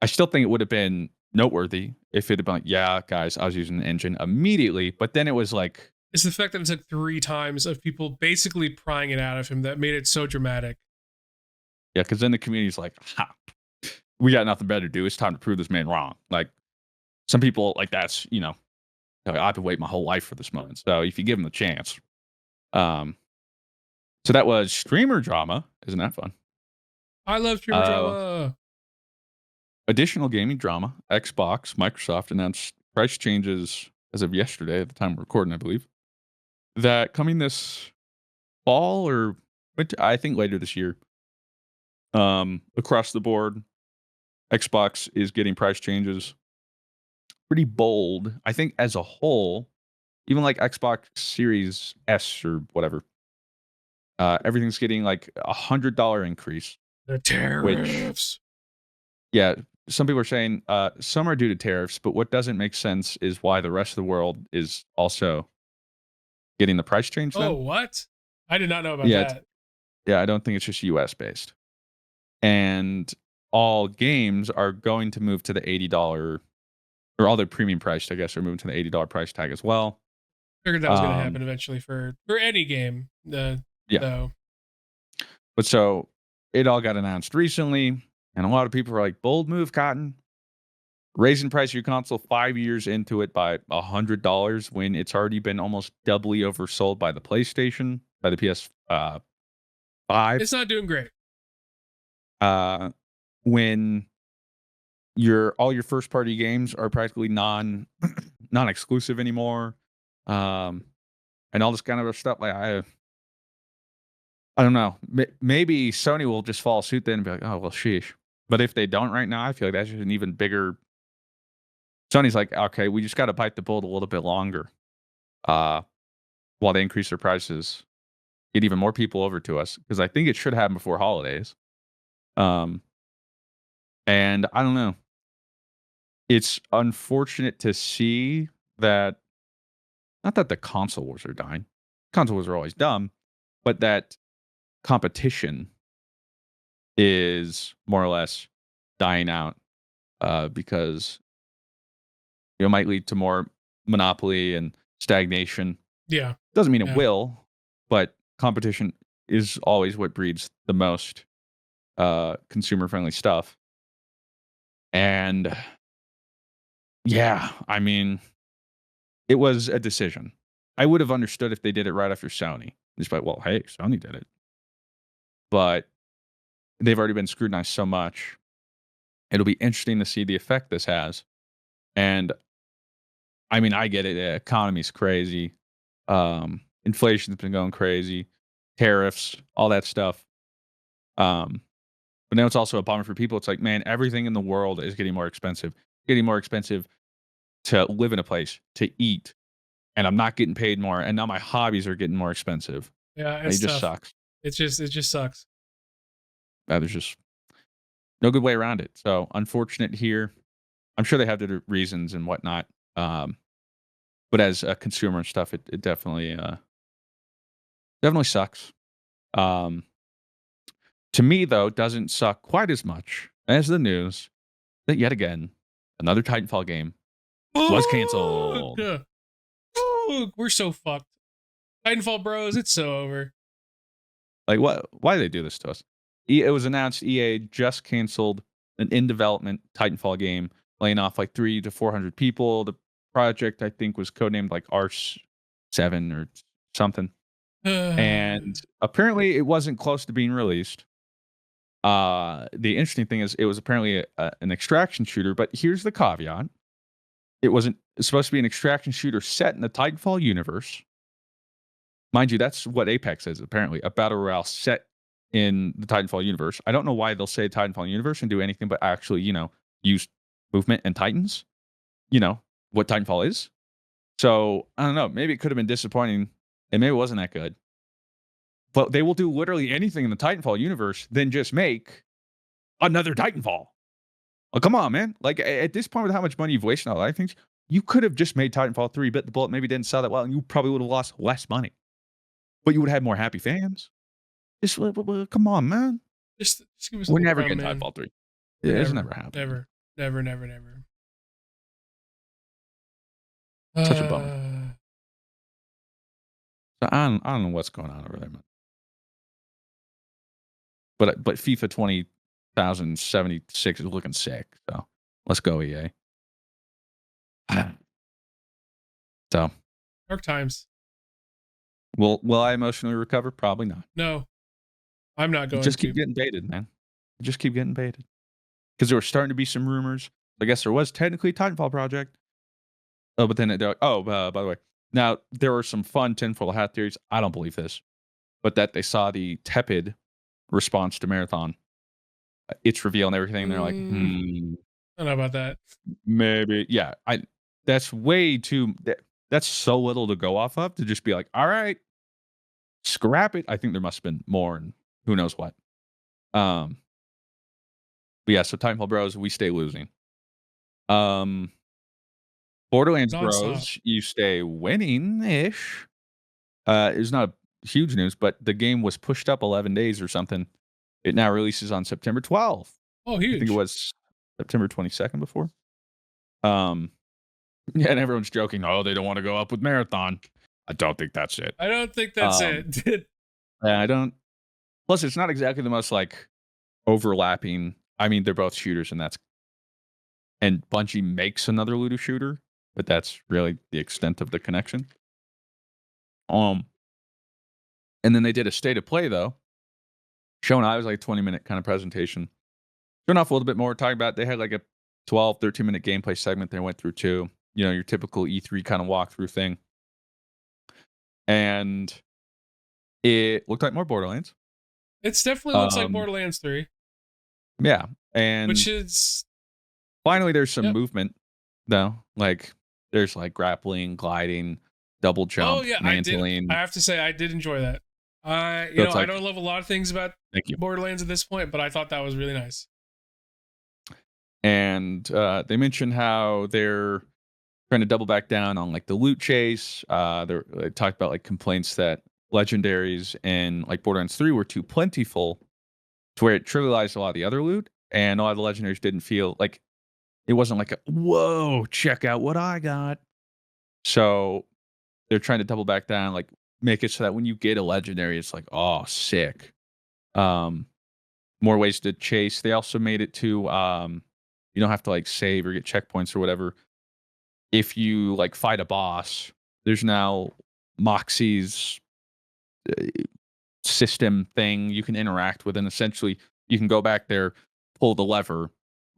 I still think it would have been noteworthy if it had been like, "Yeah, guys, I was using the engine immediately," but then it was like It's the fact that it took 3 times of people basically prying it out of him that made it so dramatic. yeah, because then the community's like, "Ha, we got nothing better to do. It's time to prove this man wrong." Like, some people, like, that's, like, I've been waiting my whole life for this moment. So if you give them the chance. Um, so that was streamer drama. Isn't that fun? I love streamer Uh, drama. Additional gaming drama. Xbox, Microsoft announced price changes as of yesterday at the time of recording, I believe. That coming this fall or I think later this year. Across the board, Xbox is getting price changes. Pretty bold. I think as a whole, even like Xbox Series S or whatever, everything's getting like $100 increase. The Which, tariffs. yeah, some people are saying some are due to tariffs, but what doesn't make sense is why the rest of the world is also getting the price change. Oh, Then, what? I did not know about yeah, that. yeah, I don't think it's just U.S. based, and all games are going to move to the $80 or all their premium priced, I guess, are moving to the $80 price tag as well. Figured that was going to Um, happen eventually for any game. yeah. So But so it all got announced recently, and a lot of people are like, bold move, Cotton. Raising price of your console 5 years into it by $100 when it's already been almost doubly oversold by the PlayStation, by the PS 5. it's not doing great. When all your first party games are practically non-exclusive anymore, and all this kind of stuff. Like I don't know. Maybe Sony will just follow suit then and be like, oh, well, sheesh. But if they don't right now, I feel like that's just an even bigger. Sony's like, okay, we just got to bite the bullet a little bit longer while they increase their prices. get even more people over to us because I think it should happen before holidays. Um, and I don't know. It's unfortunate to see that not that the console wars are dying. Console wars are always dumb, but that competition is more or less dying out because it might lead to more monopoly and stagnation. Yeah. Doesn't mean it Yeah. will, but competition is always what breeds the most consumer friendly stuff. And yeah, I mean, it was a decision. I would have understood if they did it right after Sony. Just like, well, hey, Sony did it. But they've already been scrutinized so much. It'll be interesting to see the effect this has. And I mean, I get it. The economy's crazy. Inflation's been going crazy. Tariffs, all that stuff. But now it's also a bummer for people. It's like, man, everything in the world is getting more expensive. Getting more expensive to live in a place, to eat, and I'm not getting paid more. And now my hobbies are getting more expensive. Yeah, It it's just tough. sucks. It just sucks. There's just no good way around it. So unfortunate here. I'm sure they have their reasons and whatnot. But as a consumer and stuff, it definitely definitely sucks. Um, to me though, doesn't suck quite as much as the news that yet again another Titanfall game was canceled. We're so fucked. Titanfall bros, it's so over. Like what? Why do they do this to us? It was announced EA just canceled an in development Titanfall game, laying off like 300 to 400 people. The project I think was codenamed like R7 or something, and apparently it wasn't close to being released. The interesting thing is it was apparently an extraction shooter, but here's the caveat: it wasn't supposed to be an extraction shooter set in the Titanfall universe. Mind you, that's what Apex is, apparently, a battle royale set in the Titanfall universe. I don't know why they'll say Titanfall universe and do anything but actually, use movement and Titans, what Titanfall is. So, I don't know, maybe it could have been disappointing, and maybe it wasn't that good. But they will do literally anything in the Titanfall universe, then just make another Titanfall. Oh, come on, man. Like, at this point, with how much money you've wasted on a lot of things, you could have just made Titanfall 3, bit the bullet, maybe didn't sell that well, and you probably would have lost less money. But you would have had more happy fans. Just come on, man. Just give us a We're little never fun, getting man. Titanfall 3. Yeah, it's never happening. Never. Such a bummer. So I don't know what's going on over there, man. But FIFA 20,076 is looking sick. So let's go, EA. So Dark times. will I emotionally recover? Probably not. No, I'm not going Just to. keep getting baited, man. Just keep getting baited. Because there were starting to be some rumors. I guess there was technically a Titanfall project. Oh, but then they're like, by the way, now there were some fun tinfoil hat theories. I don't believe this, but that they saw the tepid response to Marathon, its reveal and everything. And they're like, I don't know about that. maybe, yeah. That's way too. That's so little to go off of to just be like, all right, scrap it. I think there must have been more, and who knows what. But yeah, so Titanfall Bros, we stay losing. Borderlands Non-stop. Bros, you stay winning-ish. It was not huge news, but the game was pushed up 11 days or something. It now releases on September 12th. Oh, I huge. think it was September 22nd before. Yeah, and everyone's joking, oh, they don't want to go up with Marathon. I don't think that's it. I don't think that's it. I don't. Plus, it's not exactly the most like overlapping. I mean, they're both shooters, and Bungie makes another looter shooter, but that's really the extent of the connection. And then they did a state of play though. Showing I was like a 20-minute kind of presentation. Showing off a little bit more, talking about they had like a 12, 13-minute gameplay segment they went through too. Your typical E3 kind of walkthrough thing. And it looked like more Borderlands. It definitely looks like Borderlands 3. Yeah. And which is finally there's some movement though. Like there's like grappling, gliding, double jump, oh yeah, mantling. I have to say I did enjoy that. So it's I like, don't love a lot of things about thank you. Borderlands at this point, but I thought that was really nice. And they mentioned how they're trying to double back down on like the loot chase. They talked about like complaints that legendaries in like Borderlands 3 were too plentiful to where it trivialized a lot of the other loot, and a lot of the legendaries didn't feel like it wasn't like a whoa, check out what I got. So they're trying to double back down, like make it so that when you get a legendary, it's like, oh, sick. Um, More ways to chase. They also made it to you don't have to like save or get checkpoints or whatever. If you like fight a boss, there's now Moxie's uh, system thing you can interact with, and essentially you can go back there, pull the lever,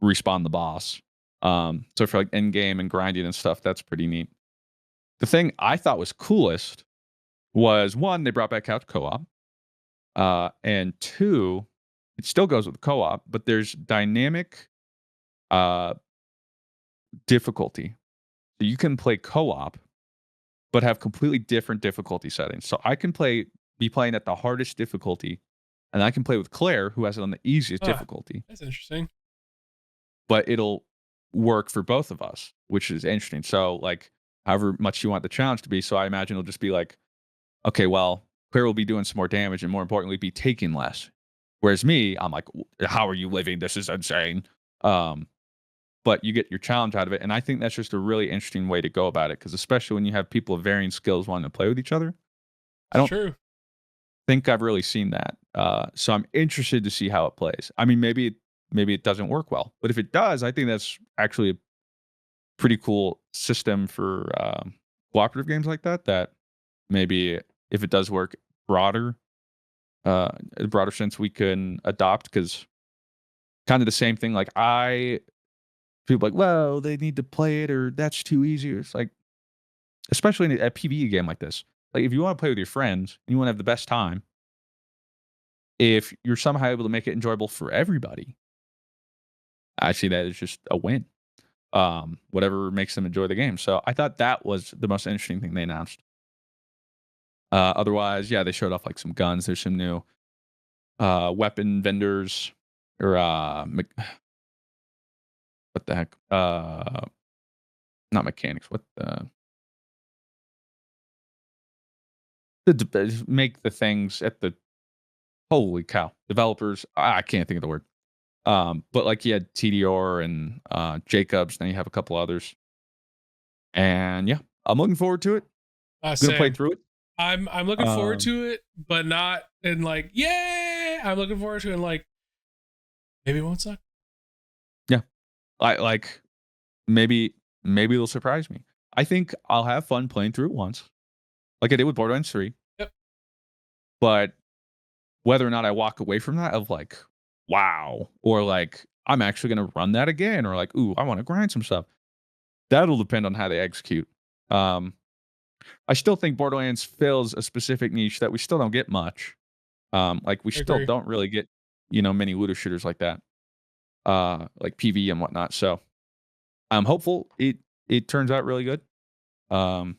respawn the boss. So for like end game and grinding and stuff, that's pretty neat. The thing I thought was coolest was one, they brought back couch co-op, and two, it still goes with co-op, but there's dynamic uh, difficulty. So you can play co-op, but have completely different difficulty settings. So I can be playing at the hardest difficulty, and I can play with Claire, who has it on the easiest Ah, difficulty, that's interesting. but it'll work for both of us, which is interesting. So like, however much you want the challenge to be, so I imagine it'll just be like, okay, well, Claire will be doing some more damage, and more importantly, be taking less. Whereas me, I'm like, how are you living? This is insane. Um, but you get your challenge out of it, and I think that's just a really interesting way to go about it. Because especially when you have people of varying skills wanting to play with each other, I It's don't true. think I've really seen that. So I'm interested to see how it plays. I mean, maybe it doesn't work well, but if it does, I think that's actually a pretty cool system for cooperative games like that. That maybe if it does work broader, in a broader sense, we can adopt. Because kind of the same thing. Like people are like, well, they need to play it or that's too easy. It's like, especially in a PvE game like this. Like if you want to play with your friends and you want to have the best time, if you're somehow able to make it enjoyable for everybody, I see that as just a win. Whatever makes them enjoy the game. So I thought that was the most interesting thing they announced. Otherwise, yeah, they showed off like some guns. There's some new weapon vendors or what the heck? Not mechanics. What make the things at the holy cow developers? I can't think of the word. But like you had TDR and Jacobs, then you have a couple others, and yeah, I'm looking forward to it. Gonna play Same. through it. I'm looking forward Um, to it, but not in like, yay! I'm looking forward to it in like, maybe it won't suck. yeah, I like maybe it'll surprise me. I think I'll have fun playing through it once, like I did with Borderlands 3. Yep. But whether or not I walk away from that of like, wow, or like I'm actually gonna run that again, or like, ooh, I want to grind some stuff. That'll depend on how they execute. Um, I still think Borderlands fills a specific niche that we still don't get much. Like we I still agree. don't really get, many looter shooters like that, like PV and whatnot. So I'm hopeful it turns out really good. Um,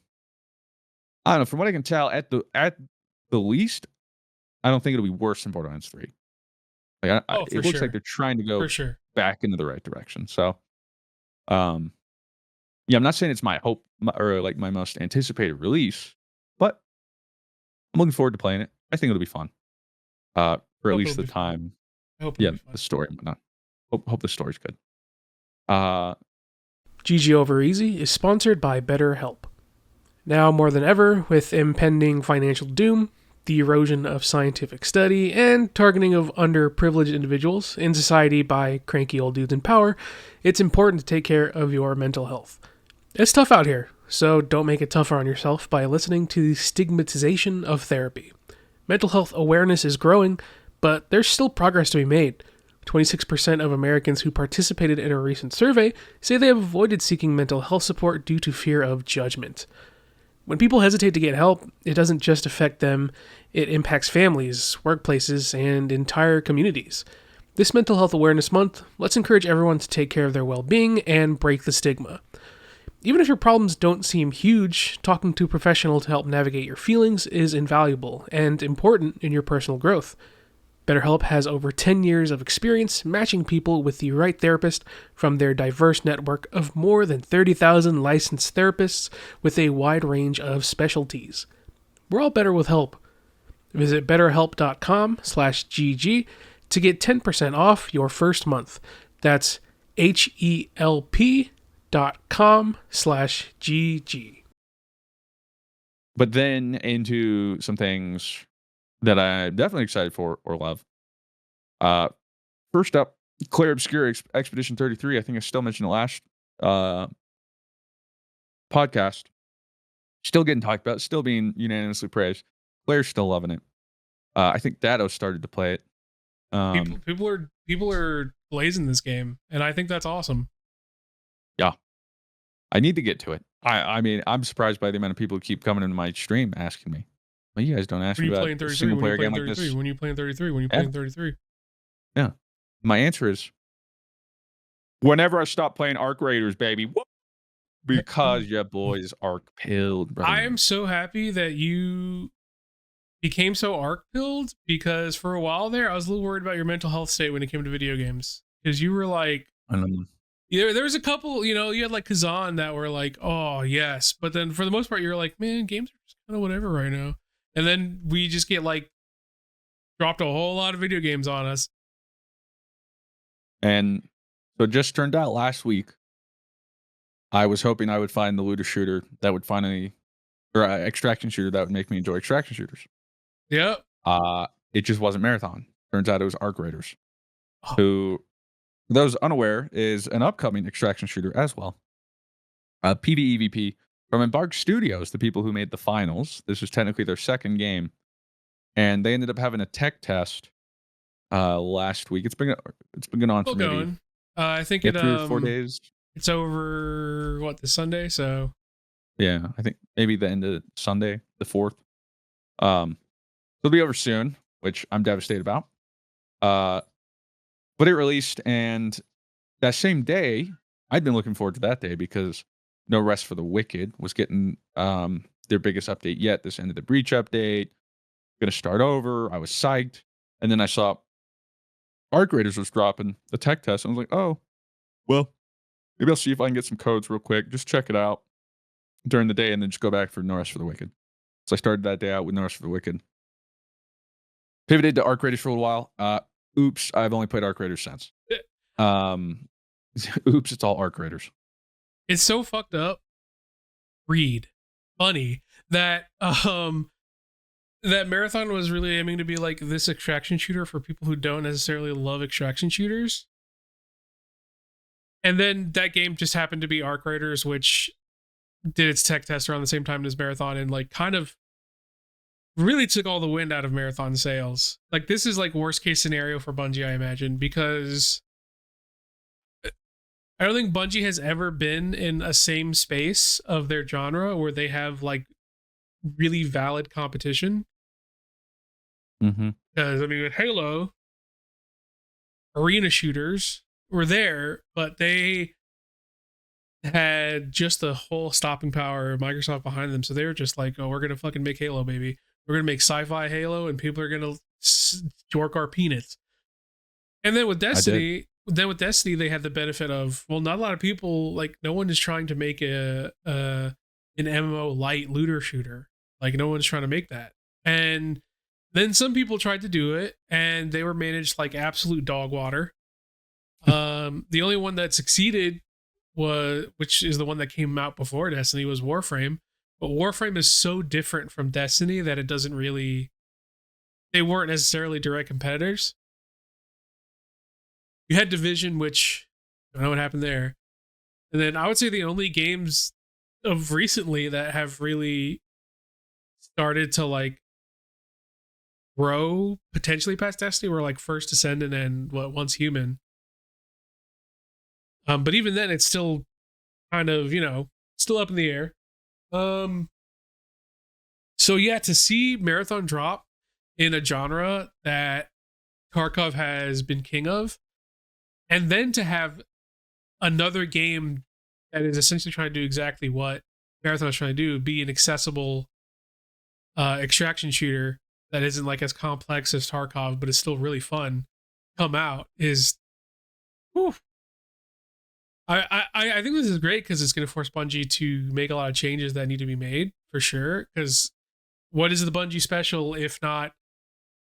I don't know. From what I can tell, at the least, I don't think it'll be worse than Borderlands 3. Like Oh, for it looks like sure. they're trying to go For sure. back into the right direction. So, um, yeah, I'm not saying it's my hope or like my most anticipated release, but I'm looking forward to playing it. I think it'll be fun. For at Hope least it'll the be fun. time. I hope it'll Yeah, be the fun. story and whatnot. Hope the story's good. Uh, GG Over Easy is sponsored by BetterHelp. Now more than ever, with impending financial doom, the erosion of scientific study, and targeting of underprivileged individuals in society by cranky old dudes in power, it's important to take care of your mental health. It's tough out here, so don't make it tougher on yourself by listening to the stigmatization of therapy. Mental health awareness is growing, but there's still progress to be made. 26% of Americans who participated in a recent survey say they have avoided seeking mental health support due to fear of judgment. When people hesitate to get help, it doesn't just affect them, it impacts families, workplaces, and entire communities. This Mental Health Awareness Month, let's encourage everyone to take care of their well being and break the stigma. Even if your problems don't seem huge, talking to a professional to help navigate your feelings is invaluable and important in your personal growth. BetterHelp has over 10 years of experience matching people with the right therapist from their diverse network of more than 30,000 licensed therapists with a wide range of specialties. We're all better with help. Visit betterhelp.com/GG to get 10% off your first month. That's HELP.com/GG. But then into some things that I'm definitely excited for or love. Uh, First up, Claire Obscura Expedition 33. I think I still mentioned the last podcast. Still getting talked about, still being unanimously praised. Claire's still loving it. I think Dado started to play it. People are blazing this game, and I think that's awesome. Yeah, I need to get to it. I mean, I'm surprised by the amount of people who keep coming into my stream asking me. Well, you guys don't ask When me you about playing a 33? single When you player game playing like 33? this. When you playing 33? When you Yeah. playing 33? Yeah, my answer is whenever I stop playing Arc Raiders, baby. Whoop. Because your boys arc pilled, brother. I am so happy that you became so arc pilled, because for a while there, I was a little worried about your mental health state when it came to video games. Because you were like, I don't know. there was a couple, you had like Kazan that were like, oh yes, but then for the most part, you're like, man, games are just kind of whatever right now. And then we just get like dropped a whole lot of video games on us. And so it just turned out last week, I was hoping I would find the looter shooter that would finally, or extraction shooter that would make me enjoy extraction shooters. Yep. It just wasn't Marathon. Turns out it was Arc Raiders, Oh. who, for those unaware, is an upcoming extraction shooter as well. PvEVP from Embark Studios, the people who made the finals. This was technically their second game, and they ended up having a tech test last week. It's been going on Still for maybe going. I think 3 or 4 days. It's over this Sunday, so Yeah, I think maybe the end of Sunday, the 4th. It'll be over soon, which I'm devastated about. But it released, and that same day, I'd been looking forward to that day because No Rest for the Wicked was getting their biggest update yet. This End of the Breach update, gonna start over. I was psyched, and then I saw Arc Raiders was dropping the tech test. I was like, oh, well, maybe I'll see if I can get some codes real quick. Just check it out during the day, and then just go back for No Rest for the Wicked. So I started that day out with No Rest for the Wicked. Pivoted to Arc Raiders for a little while. Oops, I've only played Arc Raiders since. Oops, it's all Arc Raiders. it's so fucked up. Funny that that Marathon was really aiming to be like this extraction shooter for people who don't necessarily love extraction shooters. And then that game just happened to be Arc Raiders, which did its tech test around the same time as Marathon, and like kind of really took all the wind out of Marathon sales. Like, this is like worst case scenario for Bungie, I imagine, because I don't think Bungie has ever been in a same space of their genre where they have like really valid competition. Mm-hmm. Because I mean, with Halo, arena shooters were there, but they had just the whole stopping power of Microsoft behind them. So they were just like, oh, we're going to fucking make Halo, baby. We're going to make sci-fi Halo, and people are going to jork our peanuts. And then with Destiny, they had the benefit of, well, not a lot of people, like, no one is trying to make an MMO light looter shooter. Like, no one's trying to make that. And then some people tried to do it, and they were managed like absolute dog water. The only one that succeeded which is the one that came out before Destiny, was Warframe. But Warframe is so different from Destiny that it doesn't really, they weren't necessarily direct competitors. You had Division, which I don't know what happened there. And then I would say the only games of recently that have really started to like grow potentially past Destiny were like First Ascend and then Once Human. But even then, it's still kind of, still up in the air. So yeah, to see Marathon drop in a genre that Tarkov has been king of, and then to have another game that is essentially trying to do exactly what Marathon is trying to do, be an accessible extraction shooter that isn't like as complex as Tarkov, but is still really fun, come out is. Whew. I think this is great because it's going to force Bungie to make a lot of changes that need to be made for sure. Because what is the Bungie special if not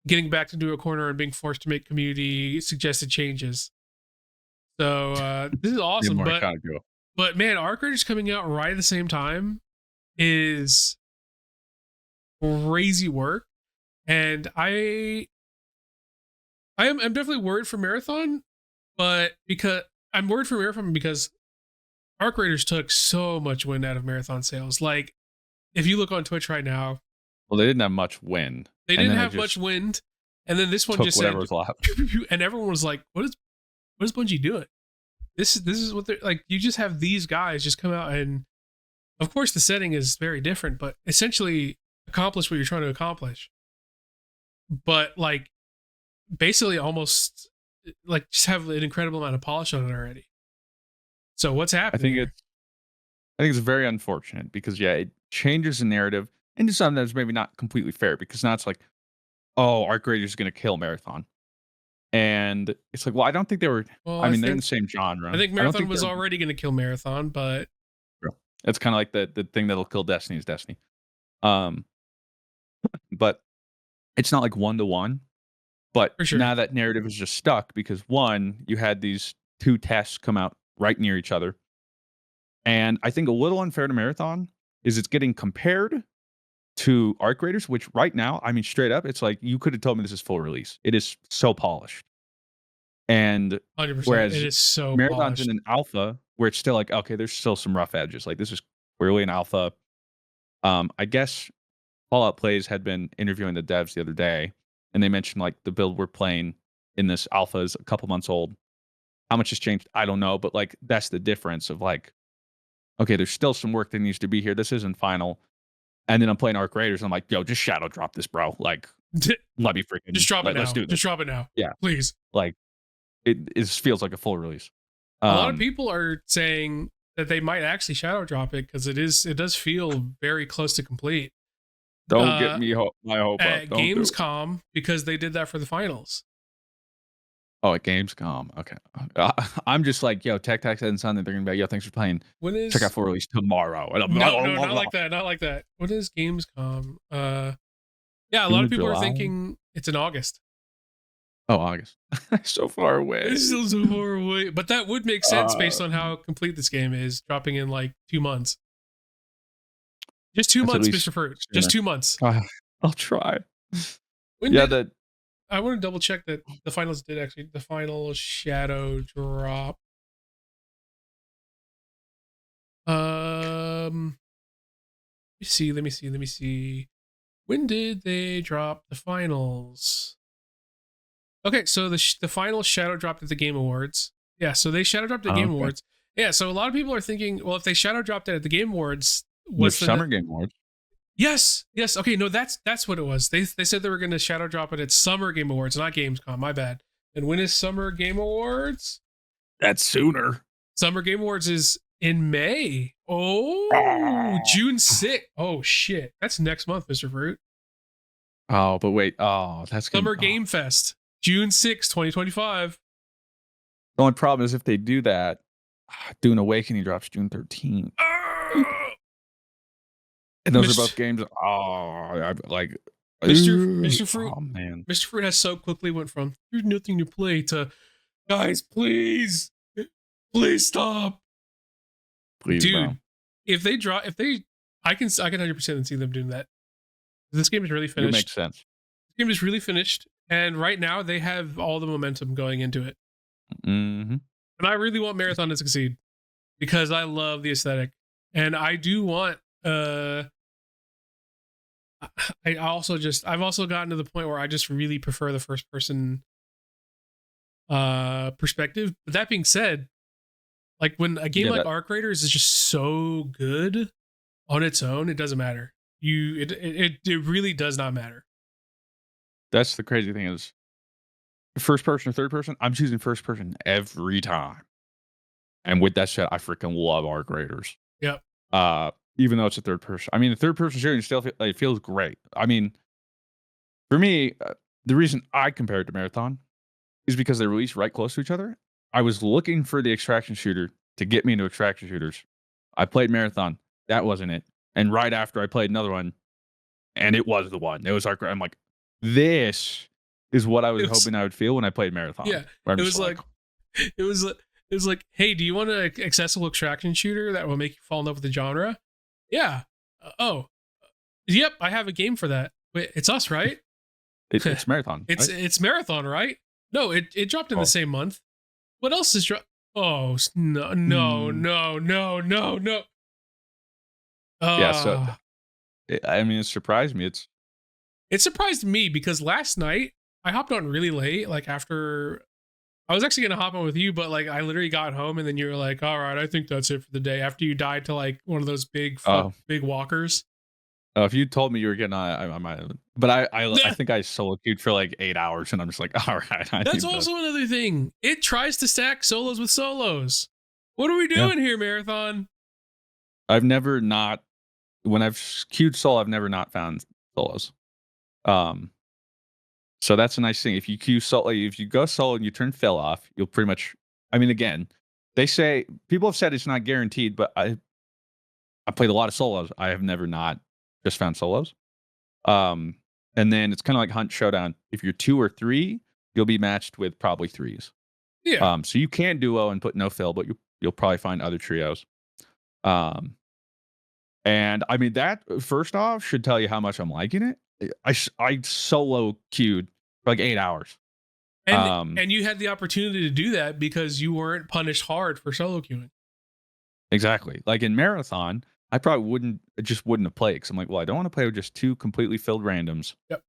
getting back into a corner and being forced to make community suggested changes? So this is awesome, but man, Arc Raiders coming out right at the same time is crazy work, and I'm definitely worried for Marathon, but because I'm worried for Marathon because Arc Raiders took so much wind out of Marathon sales. Like, if you look on Twitch right now, well, they didn't have much wind. They didn't have much wind, and then this one just said, was left. and everyone was like, "What is Bungie doing? This is what they're like." You just have these guys just come out, and of course the setting is very different, but essentially accomplish what you're trying to accomplish. But like, basically, almost like just have an incredible amount of polish on it already. So what's happening? I think it's very unfortunate because it changes the narrative into something that's maybe not completely fair because now it's like, oh, Arc Raiders is going to kill Marathon. And it's like, well, I don't think they were. Well, I mean, they're in the same genre. I think Marathon was already going to kill Marathon, but it's kind of like the thing that'll kill Destiny is Destiny. But it's not like 1-to-1. But sure. Now that narrative is just stuck because one, you had these two tests come out right near each other. And I think a little unfair to Marathon is it's getting compared to Arc Raiders, which right now, I mean, straight up, it's like you could have told me this is full release. It is so polished. And 100%, whereas it is so Marathon's polished. in an alpha where it's still like, okay, there's still some rough edges. Like this is clearly an alpha. I guess Fallout Plays had been interviewing the devs the other day, and they mentioned like the build we're playing in this alpha is a couple months old. How much has changed? I don't know, but like that's the difference of like, okay, there's still some work that needs to be here. This isn't final. And then I'm playing Arc Raiders. And I'm like, yo, just shadow drop this, bro. Like, let me freaking just drop it now. Let's do this. Just drop it now. Yeah, please. Like, it feels like a full release. A lot of people are saying that they might actually shadow drop it because it does feel very close to complete. Don't get me my hope at up. Don't Gamescom because they did that for the finals. Oh, at Gamescom. Okay. I'm just like, yo, Tech said on Sunday they're gonna be like, yo, thanks for playing. Check out full release tomorrow. And no, not like that. Not like that. What is Gamescom? Yeah, a lot of people are thinking it's in August. Oh, August. So far away. It's still so far away. But that would make sense based on how complete this game is, dropping in like 2 months. Just 2 months, Mr. Fruit. Sooner. Just 2 months. I'll try. I want to double check that the finals did actually. The final shadow drop. Let me see. When did they drop the finals? Okay, so the final shadow dropped at the Game Awards. Yeah, so they shadow dropped at the Game Awards. Yeah, so a lot of people are thinking, well, if they shadow dropped it at the Game Awards, what's the Summer Game Awards? Yes. Okay, no, that's what it was. They said they were going to shadow drop it at Summer Game Awards, not Gamescom. My bad. And when is Summer Game Awards? That's sooner. Summer Game Awards is in May. Oh, June 6th. Oh shit, that's next month, Mr. Fruit. Oh, but wait. Oh, that's Summer Game Fest, June 6th, 2025. The only problem is if they do that, Dune Awakening drops June 13th. And those are both games. Oh, like Mr. Fruit. Oh man, Mr. Fruit has so quickly went from there's nothing to play to guys, please stop. Please, dude. Bro. I can 100% see them doing that. This game is really finished. It makes sense. This game is really finished, and right now they have all the momentum going into it. Mm-hmm. And I really want Marathon to succeed because I love the aesthetic, and I do want. I've also gotten to the point where I just really prefer the first person perspective. But that being said, like when a game like Arc Raiders is just so good on its own, it doesn't matter. It really does not matter. That's the crazy thing is first person or third person, I'm choosing first person every time. And with that said, I freaking love arc raiders. Yep. Even though it's a third person. I mean, the third person shooting still it feels great. I mean, for me, the reason I compare it to Marathon is because they're released right close to each other. I was looking for the extraction shooter to get me into extraction shooters. I played Marathon. That wasn't it. And right after I played another one, and it was the one. It was Arc. I'm like, this is what I was It was, hoping I would feel when I played Marathon. yeah. Where I'm It just was like, it was like, hey, do you want an accessible extraction shooter that will make you fall in love with the genre? Yeah. Yep. I have a game for that. Wait, it's us, right? it's Marathon. Right? It's Marathon, right? No, it dropped in the same month. What else is dropped? Oh no. Yeah. So I mean, it surprised me. It surprised me because last night I hopped on really late, like after I was actually gonna hop on with you, but like I literally got home and then you were like, "All right, I think that's it for the day." After you died to like one of those big walkers. If you told me you were getting on, I might have. But I think I solo queued for like 8 hours, and I'm just like, all right. That's also another thing. It tries to stack solos with solos. What are we doing here, Marathon? I've never not when I've queued solo, I've never not found solos. So that's a nice thing. If you queue solo, if you go solo and you turn fill off, you'll pretty much. I mean, again, they say people have said it's not guaranteed, but I played a lot of solos. I have never not just found solos. And then it's kind of like Hunt Showdown. If you're 2 or 3, you'll be matched with probably 3s. Yeah. So you can duo and put no fill, but you'll probably find other trios. And I mean that first off should tell you how much I'm liking it. I solo queued for like 8 hours. And you had the opportunity to do that because you weren't punished hard for solo queuing. Exactly. Like in Marathon, I probably wouldn't have played because I'm like, well, I don't want to play with just 2 completely filled randoms. Yep.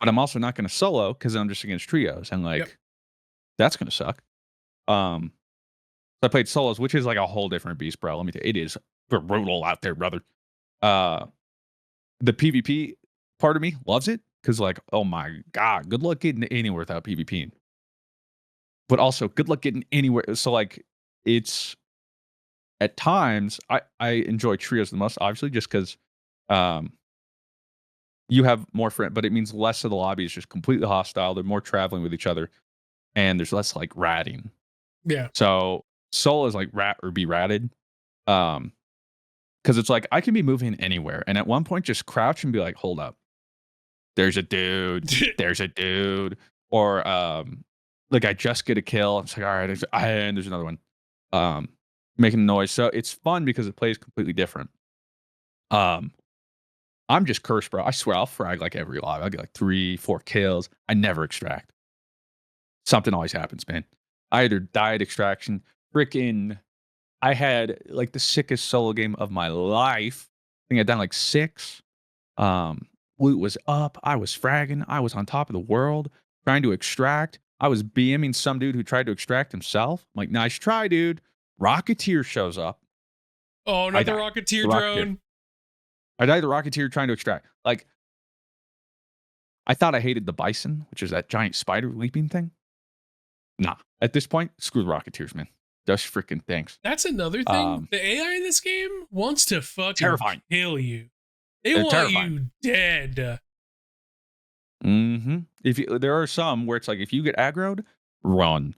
But I'm also not going to solo because I'm just against trios, and like that's going to suck. So I played solos, which is like a whole different beast, bro. Let me tell you, it is brutal out there, brother. The PvP part of me loves it because, like, oh my god, good luck getting anywhere without PvPing. But also, good luck getting anywhere. So, like, it's at times I enjoy trios the most, obviously, just because you have more friends, but it means less of the lobby is just completely hostile. They're more traveling with each other, and there's less like ratting. Yeah. So solo is like rat or be ratted. Because it's like I can be moving anywhere, and at one point just crouch and be like, "Hold up, there's a dude, there's a dude," or like I just get a kill. It's like, all right, and there's another one, making noise. So it's fun because it plays completely different. I'm just cursed, bro. I swear I'll frag like every lobby. I'll get like 3, 4 kills. I never extract. Something always happens, man. I either die at extraction, freaking. I had like the sickest solo game of my life. I think I'd done like 6. Loot was up. I was fragging. I was on top of the world trying to extract. I was BMing some dude who tried to extract himself. I'm like, nice try, dude. Rocketeer shows up. Oh, not the Rocketeer drone. I died the Rocketeer trying to extract. Like, I thought I hated the Bison, which is that giant spider leaping thing. Nah. At this point, screw the Rocketeers, man. Just freaking thanks. That's another thing. The AI in this game wants to fucking kill you. They're want terrifying. You dead. There are some where it's like if you get aggroed, run.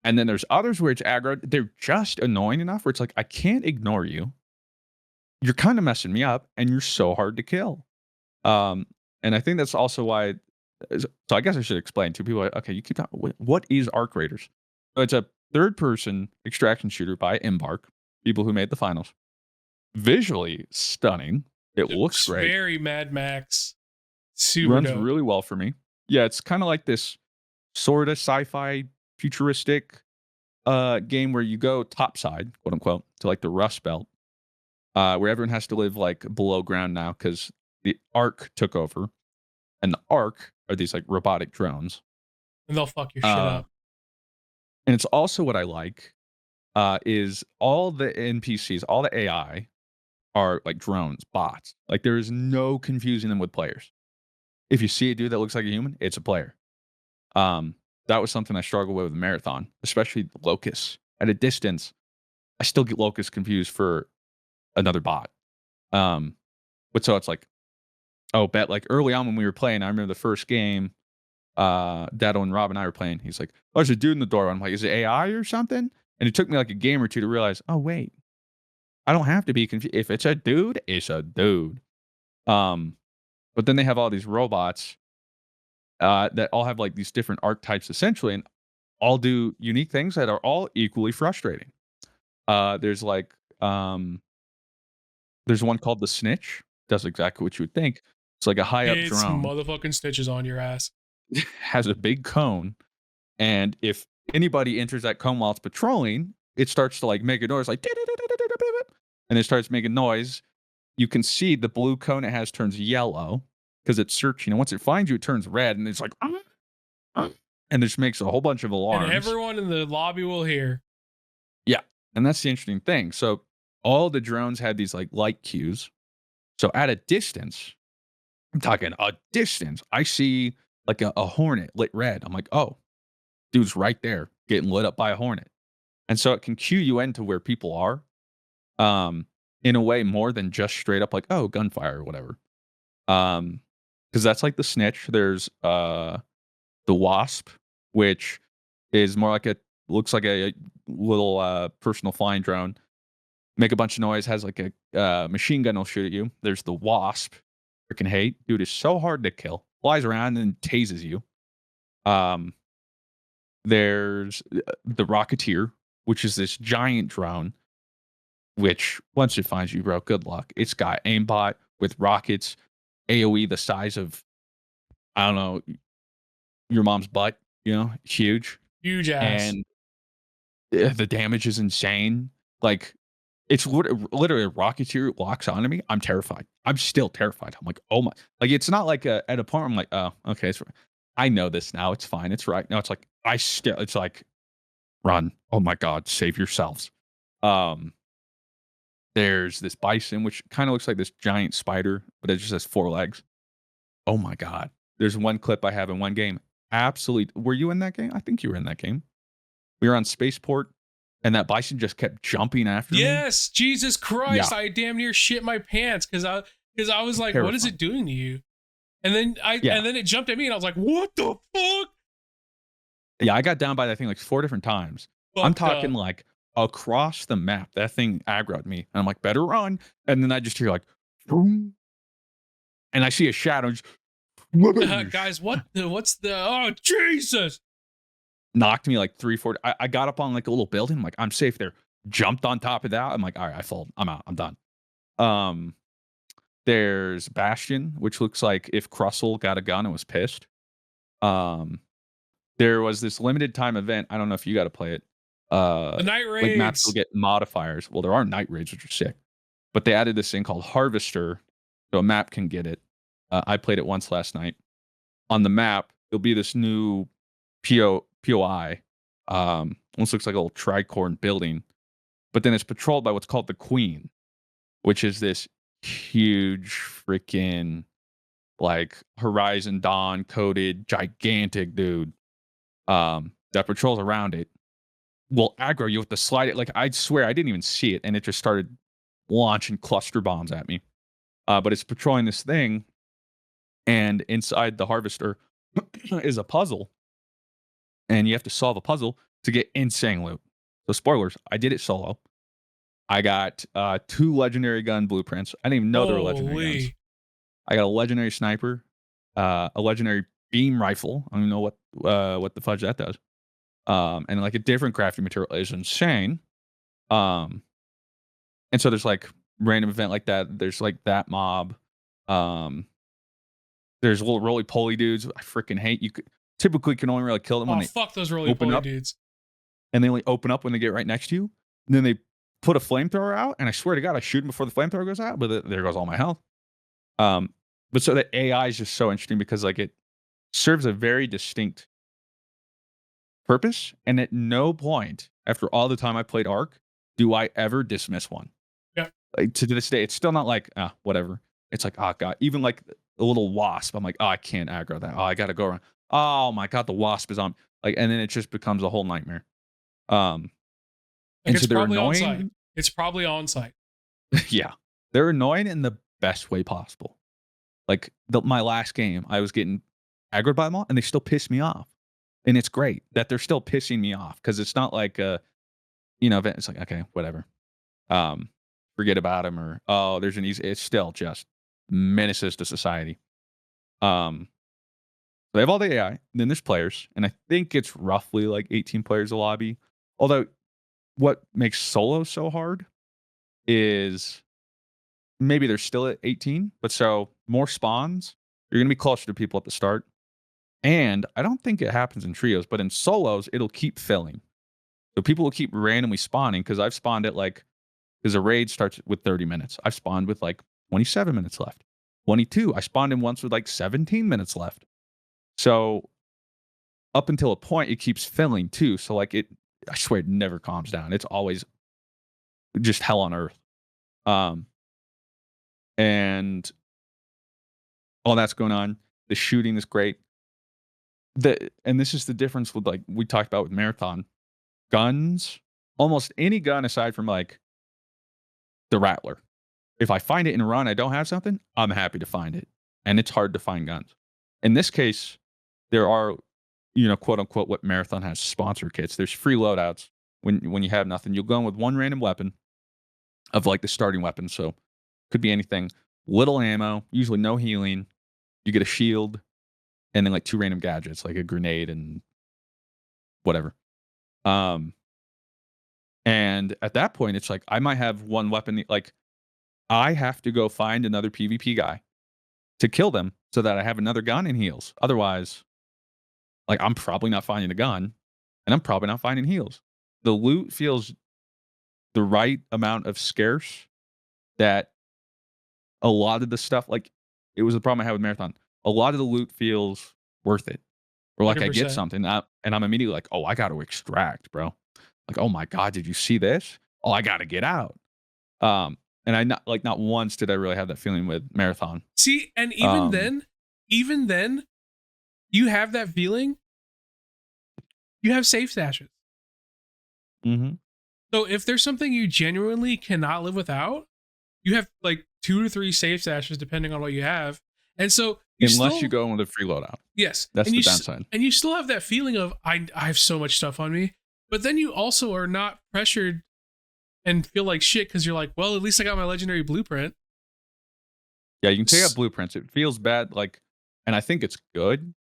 And then there's others where it's aggroed. They're just annoying enough where it's like I can't ignore you. You're kind of messing me up, and you're so hard to kill. And I think that's also why. So I guess I should explain to people. Okay, you keep talking. What is Arc Raiders? So it's a third-person extraction shooter by Embark, people who made the finals. Visually stunning. It looks great. Very Mad Max. Super runs dope. Really well for me. Yeah, it's kind of like this sort of sci-fi futuristic game where you go topside, quote unquote, to like the Rust Belt, where everyone has to live like below ground now because the Ark took over, and the Ark are these like robotic drones, and they'll fuck your shit up. And it's also what I like is all the NPCs, all the AI are like drones, bots. Like there is no confusing them with players. If you see a dude that looks like a human, it's a player. That was something I struggled with Marathon, especially the locusts at a distance. I still get locust confused for another bot. Um, but so it's like, oh, bet like early on when we were playing, I remember the first game, Dado and Rob and I were playing. He's like, oh, there's a dude in the door. I'm like, is it AI or something? And it took me like a game or two to realize, oh wait, I don't have to be confused. If it's a dude, it's a dude. Um, but then they have all these robots that all have like these different archetypes essentially, and all do unique things that are all equally frustrating. There's like there's one called the Snitch. Does exactly what you would think. It's like a high up It's drone, motherfucking stitches on your ass. has a big cone, and if anybody enters that cone while it's patrolling, it starts to like make a noise like and it starts making noise. You can see the blue cone it has turns yellow because it's searching, and once it finds you, it turns red, and it's like and it just makes a whole bunch of And alarms. everyone in the lobby will hear. Yeah, and that's the interesting thing. So all the drones had these like light cues. So at a distance, I'm talking a distance, I see like a hornet lit red. I'm like, oh, dude's right there getting lit up by a hornet. And so it can cue you into where people are, um, in a way more than just straight up like, oh, gunfire or whatever. Because that's like the Snitch. There's the Wasp, which is more like a looks like a little personal flying drone. Make a bunch of noise, has like a machine gun will shoot at you. There's the Wasp. Freaking hate. Dude is so hard to kill. Flies around and tases you. Um, there's the Rocketeer, which is this giant drone, which once it finds you, bro, good luck. It's got aimbot with rockets, AoE the size of, I don't know, your mom's butt, huge. Huge ass. And the damage is insane. Like, it's literally a Rocketeer locks onto me. I'm terrified. I'm still terrified. I'm like, oh my, like, it's not like at a point I'm like, oh, okay, I know this now. It's fine. It's right. No, it's like, it's like, run. Oh my God, save yourselves. Um, there's this bison, which kind of looks like this giant spider, but it just has 4 legs. Oh my God. There's one clip I have in one game. Absolutely. Were you in that game? I think you were in that game. We were on Spaceport, and that bison just kept jumping after me. Yes, Jesus Christ! Yeah. I damn near shit my pants because I was like, what is Terrifying. it doing to you? And then Yeah. and then it jumped at me, and I was like, what the fuck? Yeah, I got down by that thing like 4 different times. I'm Fucked talking up. like across the map. That thing aggroed me. And I'm like, better run. And then I just hear like, boom. And I see a shadow just Guys, what's the oh Jesus? knocked me like 3, 4. I got up on like a little building. I'm like, I'm safe there. Jumped on top of that. I'm like, all right, I fall. I'm out. I'm done. Um, there's Bastion, which looks like if Crustle got a gun and was pissed. There was this limited time event. I don't know if you got to play it. The night Like maps will raids. get modifiers. Well, there are night raids, which are sick. But they added this thing called Harvester, so a map can get it. I played it once last night. On the map, there'll be this new POI. Almost looks like a little tricorn building, but then it's patrolled by what's called the Queen, which is this huge freaking like Horizon Dawn coded gigantic dude that patrols around it. Will aggro you with the slide. Like I swear I didn't even see it, and it just started launching cluster bombs at me. But it's patrolling this thing, and inside the harvester is a puzzle, and you have to solve a puzzle to get insane loot. So spoilers, I did it solo. I got 2 legendary gun blueprints. I didn't even know there were legendary guns. Holy. I got a legendary sniper, a legendary beam rifle. I don't even know what the fudge that does. And like a different crafting material is insane. Um, and so there's like random event like that. There's like that mob. Um, there's little roly poly dudes. I freaking hate you. Typically can only really kill them when Oh they fuck those roly open poly up. dudes. And they only open up when they get right next to you. And then they put a flamethrower out, and I swear to God, I shoot them before the flamethrower goes out, but there goes all my health. But so the AI is just so interesting because like it serves a very distinct purpose, and at no point after all the time I played Ark do I ever dismiss one. Yeah. Like to this day, it's still not like whatever. It's like oh god, even like a little wasp. I'm like oh I can't aggro that. Oh I gotta go around. Oh my god, the wasp is on. Like and then it just becomes a whole nightmare. Um, Like And it's so they're probably on site. annoying. It's probably on site. Yeah. They're annoying in the best way possible. Like, my last game, I was getting aggroed by them all, and they still piss me off. And it's great that they're still pissing me off because it's not like a, it's like, okay, whatever. Um, Forget about him or, oh, there's an easy, it's still just menaces to society. They have all the AI, and then there's players, and I think it's roughly like 18 players a lobby. Although, what makes solo so hard is maybe they're still at 18, but so more spawns, you're gonna be closer to people at the start. And I don't think it happens in trios, but in solos, it'll keep filling. So people will keep randomly spawning because I've spawned at like, because a raid starts with 30 minutes. I've spawned with like 27 minutes left. 22. I spawned in once with like 17 minutes left. So up until a point, it keeps filling too. So like I swear it never calms down. It's always just hell on earth. And all that's going on. The shooting is great. And this is the difference with like we talked about with Marathon. Guns, almost any gun aside from like the Rattler. If I find it in a run, I don't have something, I'm happy to find it. And it's hard to find guns. In this case, there are, quote unquote, what Marathon has sponsor kits. There's free loadouts when you have nothing. You'll go in with one random weapon of like the starting weapon. So could be anything. Little ammo, usually no healing. You get a shield, and then like 2 random gadgets, like a grenade and whatever. And at that point, it's like I might have one weapon. Like I have to go find another PvP guy to kill them so that I have another gun and heals. Otherwise, like I'm probably not finding a gun, and I'm probably not finding heals. The loot feels the right amount of scarce that a lot of the stuff, like it was the problem I had with Marathon. A lot of the loot feels worth it. Or like I get 100%. something and I'm immediately like, oh, I got to extract, bro. Like, oh my God, did you see this? Oh, I got to get out. And not once did I really have that feeling with Marathon. See, and Um, even then, you have that feeling. You have safe stashes. mhm. So if there's something you genuinely cannot live without, you have like 2 to 3 safe stashes depending on what you have. And so you Unless you still, go in with a free loadout. yes, That's and the downside. and you still have that feeling of I have so much stuff on me, but then you also are not pressured and feel like shit because you're like, well, at least I got my legendary blueprint. Yeah, you can take out blueprints. It feels bad, like, and I think it's good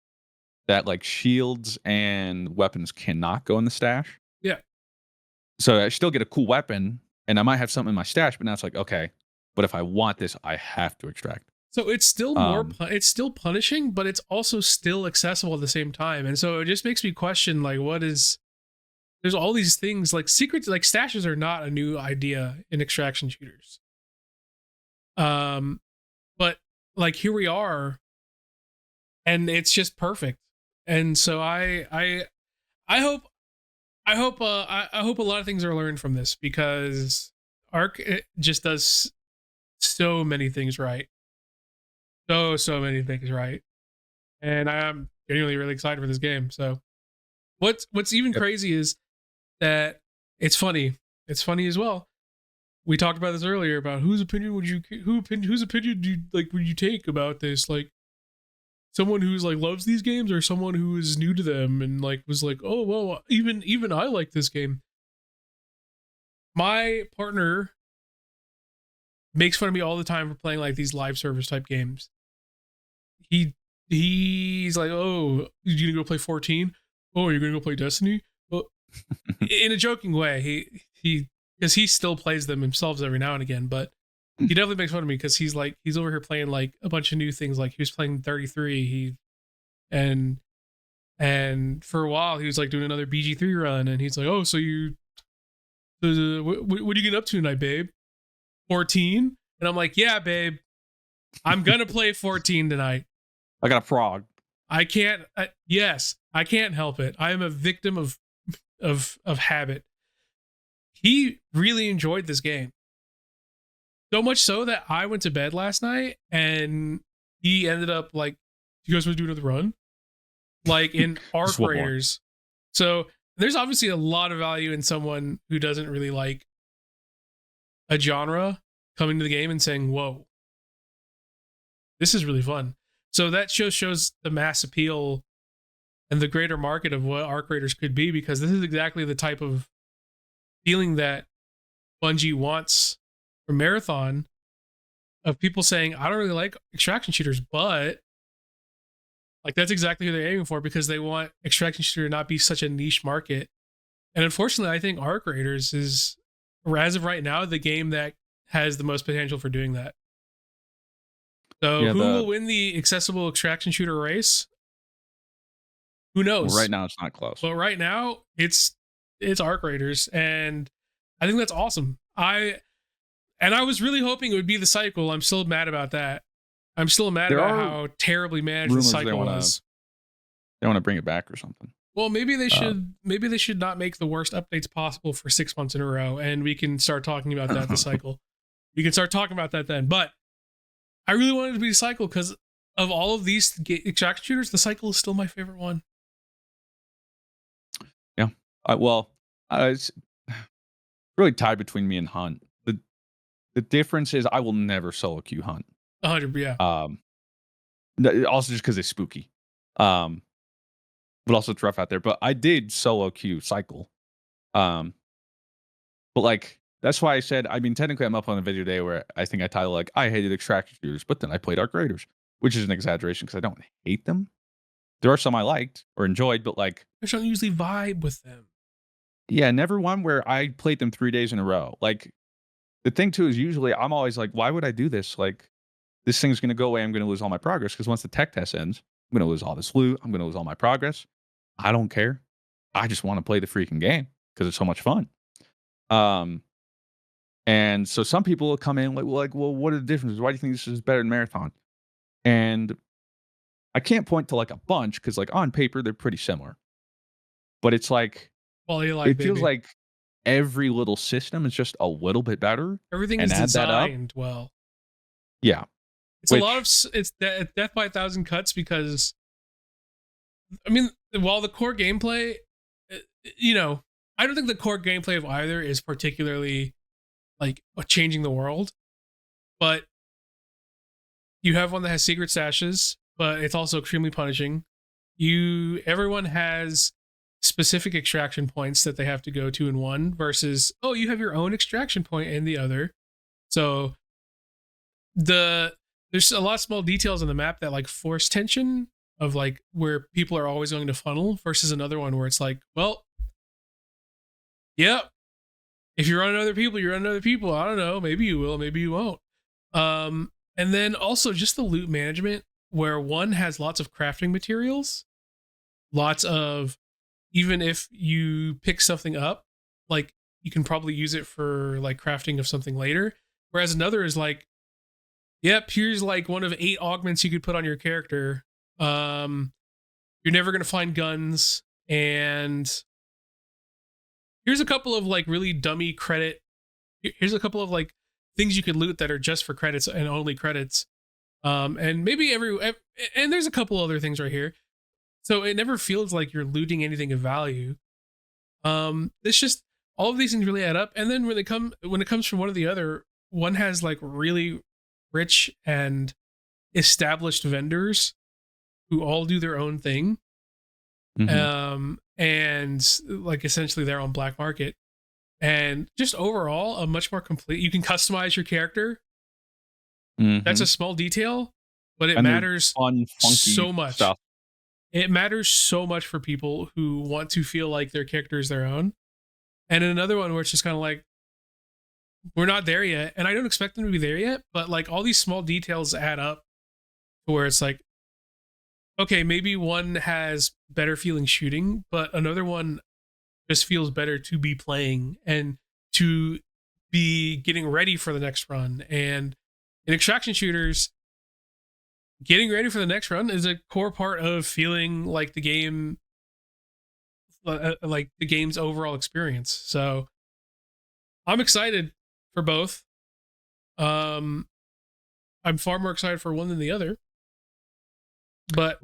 that like shields and weapons cannot go in the stash. Yeah. So I still get a cool weapon, and I might have something in my stash, but now it's like, okay, but if I want this, I have to extract. So it's still Um, it's still punishing, but it's also still accessible at the same time. And so it just makes me question like there's all these things like secrets, like stashes are not a new idea in extraction shooters. But like here we are, and it's just perfect. And so I hope I hope a lot of things are learned from this because Arc just does so many things right. So many things right. And I'm genuinely really excited for this game. So what's even Yep. crazy is that it's funny. It's funny as well. We talked about this earlier about whose opinion would you whose opinion do you, like would you take about this, like someone who's like loves these games or someone who is new to them and like was like, oh well, even I like this game. My partner makes fun of me all the time for playing like these live service type games. He's like, oh, you gonna go play 14? Oh, you're gonna go play Destiny? Well, in a joking way, he because he still plays them himself every now and again, but he definitely makes fun of me because he's over here playing like a bunch of new things. Like he was playing 33, and for a while he was like doing another BG3 run, and he's like, oh, so what are you getting up to tonight, babe? 14? And I'm like, yeah, babe, I'm gonna play 14 tonight. I got a frog. I can't. Yes, I can't help it. I am a victim of habit. He really enjoyed this game, so much so that I went to bed last night, and he ended up like, "You guys want to do another run?" Like in Arc Just one more. Raiders. So There's obviously a lot of value in someone who doesn't really like a genre coming to the game and saying, "Whoa, this is really fun." So that shows the mass appeal and the greater market of what arc raiders could be, because this is exactly the type of feeling that Bungie wants for Marathon, of people saying, I don't really like extraction shooters, but like that's exactly who they're aiming for, because they want extraction shooter to not be such a niche market. And unfortunately, I think Arc Raiders is, as of right now, the game that has the most potential for doing that. So Yeah, who will win the accessible extraction shooter race? Who knows? well, right now it's not close. But right now, it's Arc Raiders, and I think that's awesome. I was really hoping it would be the cycle. I'm still mad about that. I'm still mad There about are how terribly managed the rumors cycle was. They want to bring it back or something. Well, maybe they should. Maybe they should not make the worst updates possible for 6 months in a row, and we can start talking about that. The cycle. We can start talking about that then. But I really wanted it to be the cycle because of all of these extraction shooters, the cycle is still my favorite one. Yeah. It's really tied between me and Hunt. The difference is I will never solo queue Hunt. 100, yeah. Also just because it's spooky. But also it's rough out there. But I did solo queue Cycle. But like that's why I said, I mean, technically I'm up on a video today where I think I titled like I hated extraction shooters, but then I played Arc Raiders, which is an exaggeration because I don't hate them. There are some I liked or enjoyed, but like I don't usually vibe with them. Yeah, never one where I played them 3 days in a row. Like the thing too is usually I'm always like, why would I do this? Like this thing's gonna go away. I'm gonna lose all my progress because once the tech test ends, I'm gonna lose all this loot. I'm gonna lose all my progress. I don't care. I just want to play the freaking game because it's so much fun. And so some people will come in like, well, what are the differences? Why do you think this is better than Marathon? And I can't point to like a bunch because like on paper they're pretty similar. But it's like it feels like every little system is just a little bit better. Everything is designed well. Yeah. It's a lot of it's death by 1,000 cuts because, I mean, while the core gameplay, I don't think the core gameplay of either is particularly like changing the world, but you have one that has secret stashes, but it's also extremely punishing. Everyone has specific extraction points that they have to go to in one versus, you have your own extraction point in the other. So there's a lot of small details on the map that like force tension of like where people are always going to funnel versus another one where it's like, well, yep. If you run other people, you run other people. I don't know. Maybe you will, maybe you won't. And then also just the loot management where one has lots of crafting materials, lots of, even if you pick something up, like you can probably use it for like crafting of something later. Whereas another is like, yep, here's like one of 8 augments you could put on your character. You're never going to find guns. And here's a couple of like really dummy credit. Here's a couple of like things you could loot that are just for credits and only credits. And maybe and there's a couple other things right here. So it never feels like you're looting anything of value. It's just all of these things really add up. And then when it comes from one or the other, one has like really rich and established vendors who all do their own thing. Mm-hmm. And like essentially they're on black market. And just overall, a much more complete. You can customize your character. Mm-hmm. That's a small detail, but it matters fun, funky so much. Stuff. It matters so much for people who want to feel like their character is their own. And in another one where it's just kind of like, we're not there yet. And I don't expect them to be there yet, but like all these small details add up to where it's like, okay, maybe one has better feeling shooting, but another one just feels better to be playing and to be getting ready for the next run. And in extraction shooters, getting ready for the next run is a core part of feeling like the game, like the game's overall experience. So I'm excited for both. I'm far more excited for one than the other. But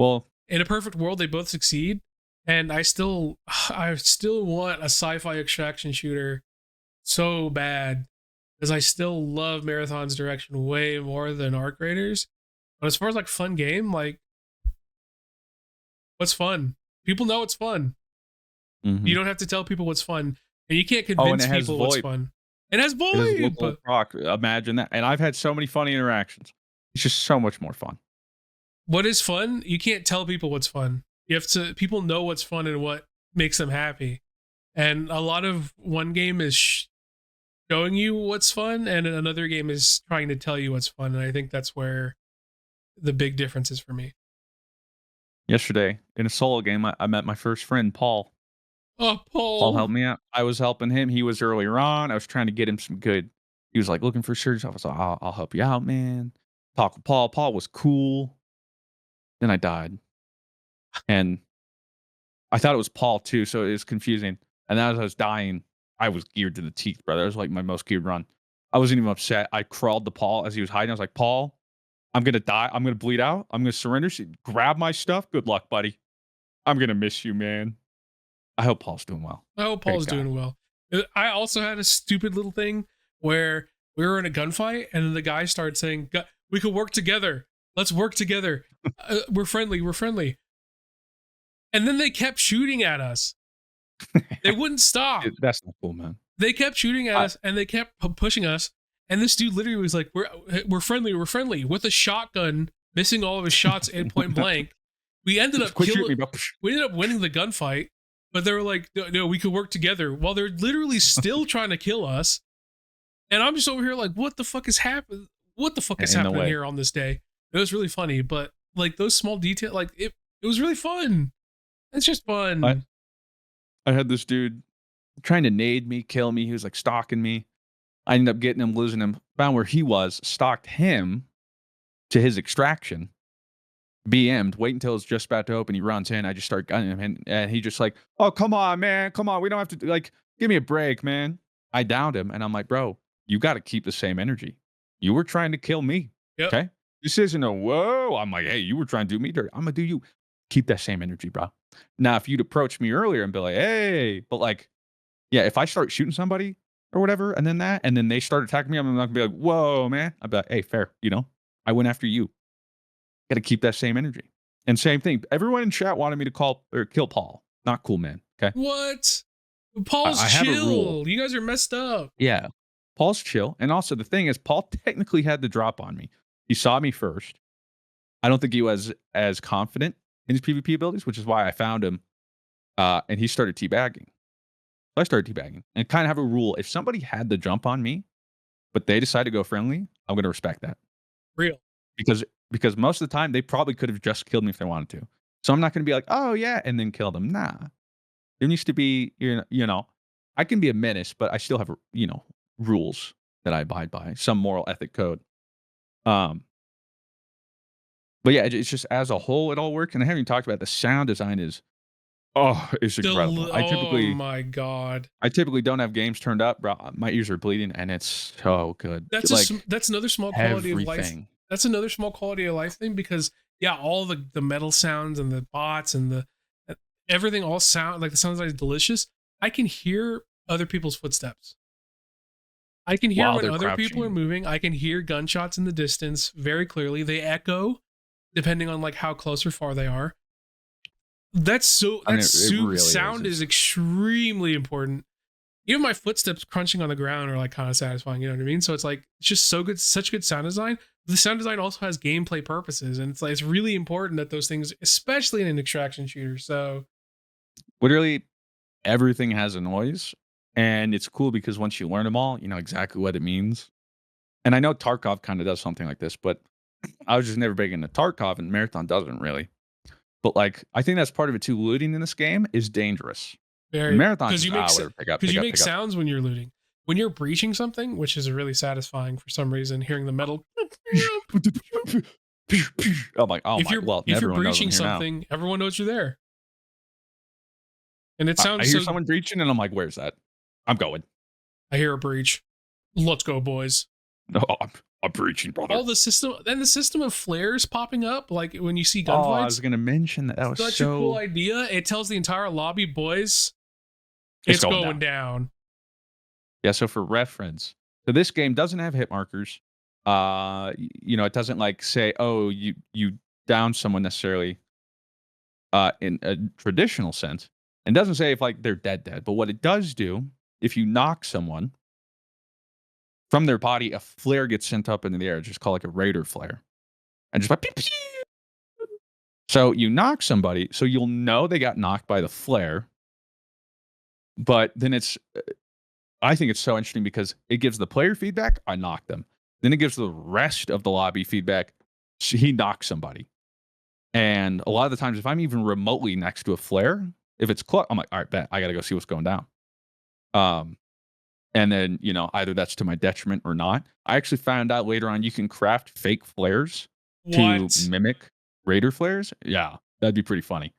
in a perfect world, they both succeed. And I still want a sci-fi extraction shooter so bad because I still love Marathon's direction way more than Arc Raiders. But as far as like fun game, like what's fun? People know it's fun. Mhm. You don't have to tell people what's fun, and you can't Oh, and convince it has people what's VoIP. fun. It has It has VoIP. local proc. Imagine that. And I've had so many funny interactions. It's just so much more fun. What is fun? You can't tell people what's fun. You have to. People know what's fun and what makes them happy. And a lot of one game is showing you what's fun, and another game is trying to tell you what's fun. And I think that's where the big difference is for me. Yesterday in a solo game, I met my first friend, Paul. Oh, Paul Paul. helped me out. I was helping him. He was earlier on. I was trying to get him some good. He was like looking for shirts. I was like, I'll help you out, man. Talk with Paul. Paul was cool. Then I died. And I thought it was Paul too. So it was confusing. And as I was dying, I was geared to the teeth, brother. It was like my most geared run. I wasn't even upset. I crawled to Paul as he was hiding. I was like, Paul, I'm going to die. I'm going to bleed out. I'm going to surrender. Grab my stuff. Good luck, buddy. I'm going to miss you, man. I hope Paul's doing well. I hope Great Paul's guy. doing well. I also had a stupid little thing where we were in a gunfight, and then the guy started saying, "We could work together. Let's work together. We're friendly. We're friendly." And then they kept shooting at us. They wouldn't stop. That's not cool, man. They kept shooting at us, and they kept pushing us. And this dude literally was like, "We're friendly. We're friendly." With a shotgun, missing all of his shots at point blank. We ended up Quit shooting me, bro. We ended up winning the gunfight, but they were like, no, we could work together, while they're literally still trying to kill us. And I'm just over here like, what the fuck is happening? What the fuck is Ain't no happening way. here on this day? It was really funny, but like those small details, like it was really fun. It's just fun. I had this dude trying to nade me, kill me. He was like stalking me. I ended up getting him, losing him. Found where he was, stalked him to his extraction. BM'd, wait until it's just about to open. He runs in. I just start gunning him. And he just like, oh, come on, man. Come on. We don't have to, like, give me a break, man. I downed him. And I'm like, bro, you got to keep the same energy. You were trying to kill me. Yep. Okay. This isn't a whoa. I'm like, hey, you were trying to do me dirty. I'm going to do you. Keep that same energy, bro. Now, if you'd approach me earlier and be like, hey, but like, yeah, if I start shooting somebody or whatever, and then they start attacking me, I'm not gonna be like, whoa, man. I'd be like, hey, fair, I went after you. Got to keep that same energy. And same thing. Everyone in chat wanted me to call or kill Paul. Not cool, man. Okay. What? Paul's I have a rule. chill. You guys are messed up. Yeah. Paul's chill. And also the thing is, Paul technically had the drop on me. He saw me first. I don't think he was as confident in his PvP abilities, which is why I found him. And he started teabagging. So I started teabagging and kind of have a rule. If somebody had the jump on me, but they decide to go friendly, I'm going to respect that. Real. Because most of the time they probably could have just killed me if they wanted to. So I'm not going to be like, oh yeah, and then kill them. Nah, there needs to be, I can be a menace, but I still have, rules that I abide by, some moral ethic code. But yeah, it's just as a whole, it all works. And I haven't even talked about the sound design is incredible. Oh my god. I typically don't have games turned up, bro. My ears are bleeding, and it's so good. That's another small quality of life. Everything. That's another small quality of life thing, because yeah, all the metal sounds and the bots and the everything all sound like the sounds like delicious. I can hear other people's footsteps. I can hear While when they're other people are crouching. moving. I can hear gunshots in the distance very clearly. They echo depending on like how close or far they are. That's I mean, it really sound is. is extremely important. Even my footsteps crunching on the ground are like kind of satisfying, you know what I mean? So it's like it's just so good, such good sound design. The sound design also has gameplay purposes, and it's like it's really important that those things, especially in an extraction shooter. So Literally everything has a noise, and it's cool because once you learn them all, you know exactly what it means. And I know Tarkov kind of does something like this, but I was just never big into Tarkov, and Marathon doesn't really. But like, I think that's part of it too. Looting in this game is dangerous. very Marathon because just you make whatever, pick up, because pick you up, make pick up. sounds when you're looting. When you're breaching something, which is really satisfying for some reason, hearing the metal. I'm like, oh if my, you're well, if you're everyone knows I'm breaching here now. something, everyone knows you're there. And it I sounds hear so. someone breaching, and I'm like, where's that? I'm going. I hear a breach. Let's go, boys. No, I'm preaching, brother. All the system of flares popping up, like when you see Oh, I was gunfights. gonna mention that. That was Such a cool so. idea. It tells the entire lobby, boys, It's it's going going down. down. Yeah. So for reference, so this game doesn't have hit markers. It doesn't like say, oh, you down someone necessarily. In a traditional sense, and doesn't say if like they're dead. But what it does do, if you knock someone from their body, a flare gets sent up into the air. It's just called like a raider flare, and just like pew, pew. So you knock somebody, so you'll know they got knocked by the flare. But then I think it's so interesting because it gives the player feedback. I knocked them. Then it gives the rest of the lobby feedback. He knocked somebody. And a lot of the times, if I'm even remotely next to a flare, if it's close, I'm like, all right, bet I got to go see what's going down. Um, and then either that's to my detriment or not. I actually found out later on you can craft fake flares to What? mimic raider flares. Yeah, that'd be pretty funny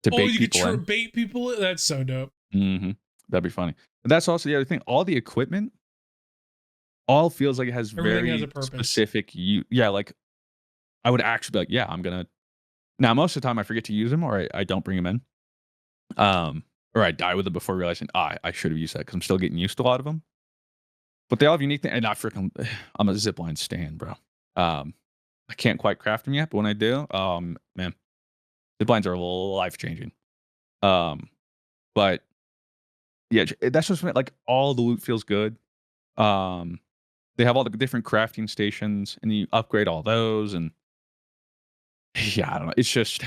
to Oh, bait you could people in. bait people. That's so dope. Hmm. That'd be funny. But that's also the other thing. All the equipment all feels like it has Everything has a very purpose. specific. Yeah, like I would actually be like, yeah, I'm gonna. Now most of the time I forget to use them or I don't bring them in. Or I die with them before realizing I should have used that because I'm still getting used to a lot of them. But they all have unique things, and I'm a zipline stan, bro. I can't quite craft them yet, but when I do, man, ziplines are life changing. Um, but yeah, that's just like all the loot feels good. Um, they have all the different crafting stations, and you upgrade all those, and yeah, I don't know. It's just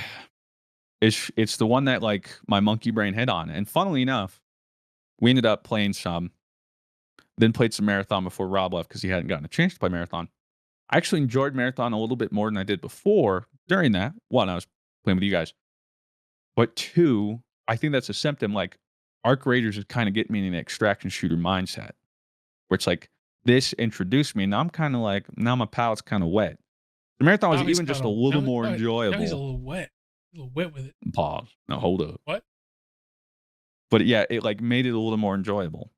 it's the one that like my monkey brain hit on, and funnily enough, we ended up playing some, then played some marathon before Rob left because he hadn't gotten a chance to play marathon. I actually enjoyed marathon a little bit more than I did before. During that, one, I was playing with you guys, but two, I think that's a symptom. Like Arc Raiders is kind of getting me in an extraction shooter mindset, where it's like this introduced me. Now I'm kind of like now my palate's kind of wet. The marathon was Now he's even kind just a of little now, more now he's a enjoyable. little wet. A little wet with it. Pause. No, hold up. What? But yeah, it like made it a little more enjoyable.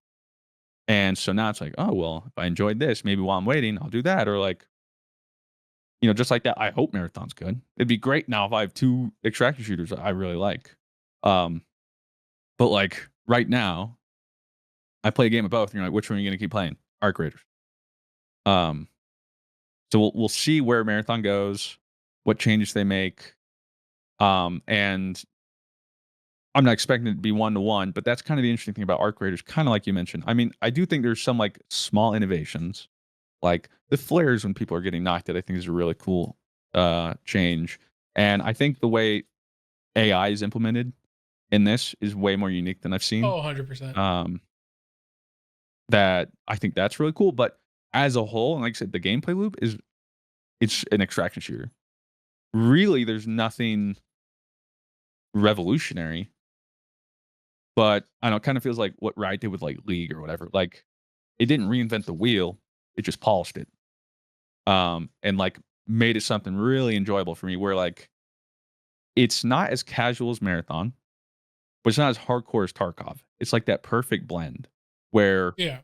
And so now it's like, oh well, if I enjoyed this, maybe while I'm waiting, I'll do that. Or like, just like that. I hope marathon's good. It'd be great now if I have two extraction shooters I really like. Um, but like right now, I play a game of both, and you're like, which one are you gonna keep playing? Arc Raiders. Um, so we'll see where marathon goes, what changes they make. And I'm not expecting it to be 1-to-1, but that's kind of the interesting thing about Arc Raiders, kind of like you mentioned. I mean, I do think there's some like small innovations, like the flares when people are getting knocked at, I think is a really cool change. And I think the way AI is implemented in this is way more unique than I've seen. Oh, 100%. Um, that I think that's really cool. But as a whole, and like I said, the gameplay loop is it's an extraction shooter. Really, there's nothing revolutionary, but I don't know, it kind of feels like what Riot did with like League or whatever. Like it didn't reinvent the wheel, it just polished it. And like made it something really enjoyable for me where like it's not as casual as Marathon, but it's not as hardcore as Tarkov. It's like that perfect blend where Yeah.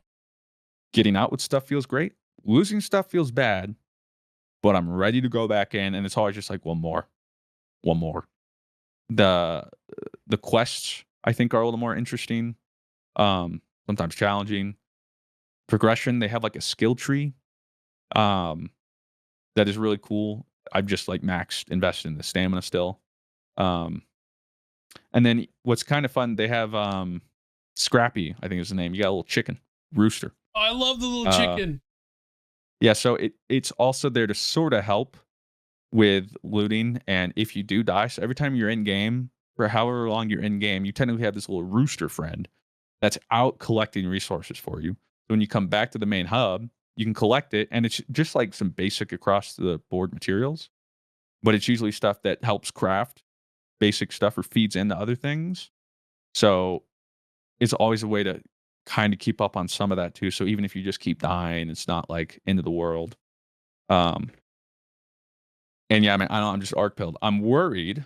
getting out with stuff feels great, losing stuff feels bad, but I'm ready to go back in, and it's always just like one more, one more. The the quests I think are a little more interesting, sometimes challenging. Progression, they have like a skill tree, um, that is really cool. I've just like maxed invested in the stamina still. Um, and then what's kind of fun, they have Scrappy, I think is the name. You got a little chicken, rooster. Oh, I love the little Uh, chicken. yeah, so it's also there to sort of help with looting. And if you do die, so every time you're in game, for however long you're in game, you technically have this little rooster friend that's out collecting resources for you. So when you come back to the main hub, you can collect it, and it's just like some basic across the board materials, but it's usually stuff that helps craft basic stuff or feeds into other things. So it's always a way to kind of keep up on some of that too. So even if you just keep dying, it's not like end of the world. Um, and yeah, I mean, I know I'm just arc pilled. I'm worried.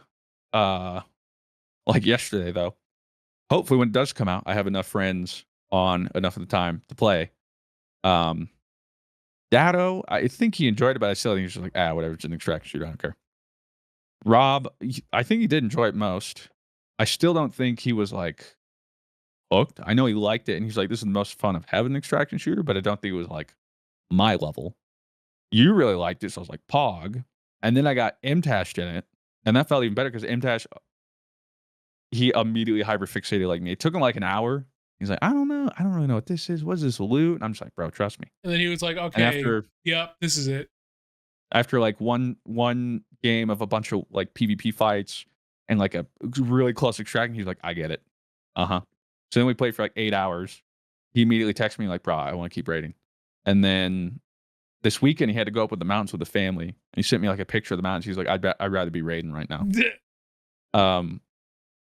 Uh, like yesterday though. Hopefully, when it does come out, I have enough friends on enough of the time to play. Um, Dado, I think he enjoyed it, but I still think he's just like, whatever, it's an extraction shooter, I don't care. Rob, I think he did enjoy it most. I still don't think he was like hooked. I know he liked it, and he's like, "This is the most fun I've had an extraction shooter," but I don't think it was like my level. You really liked it, so I was like, "Pog," and then I got MTash in it, and that felt even better because MTash, he immediately hyperfixated like me. It took him like an hour. He's like, "I don't know. I don't really know what this is. What is this, loot?" And I'm just like, "Bro, trust me." And then he was like, And okay, yep, this is it. after like one game of a bunch of like PvP fights and like a really close extraction, he's like, "I get it." Uh-huh. So then we played for like 8 hours. He immediately texted me like, "Bro, I want to keep raiding." And then this weekend he had to go up with the mountains with the family. And he sent me like a picture of the mountains. He's like, I'd rather be raiding right now." Um,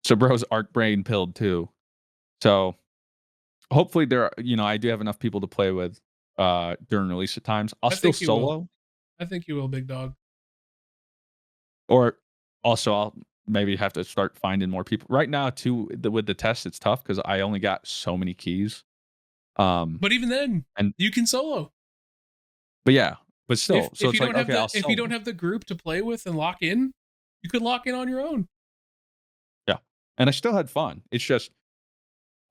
so bro's arc brain pilled too. So hopefully I do have enough people to play with during release at times. I'll I still think you will. solo, I think you will, big dog. or also I'll maybe have to start finding more people. Right now too, with the test, it's tough because I only got so many keys. But even then, And you can solo. but yeah, but still, so If it's you like, don't have okay, I'll if you solo. don't have the group to play with and lock in, you could lock in on your own. Yeah, and I still had fun. It's just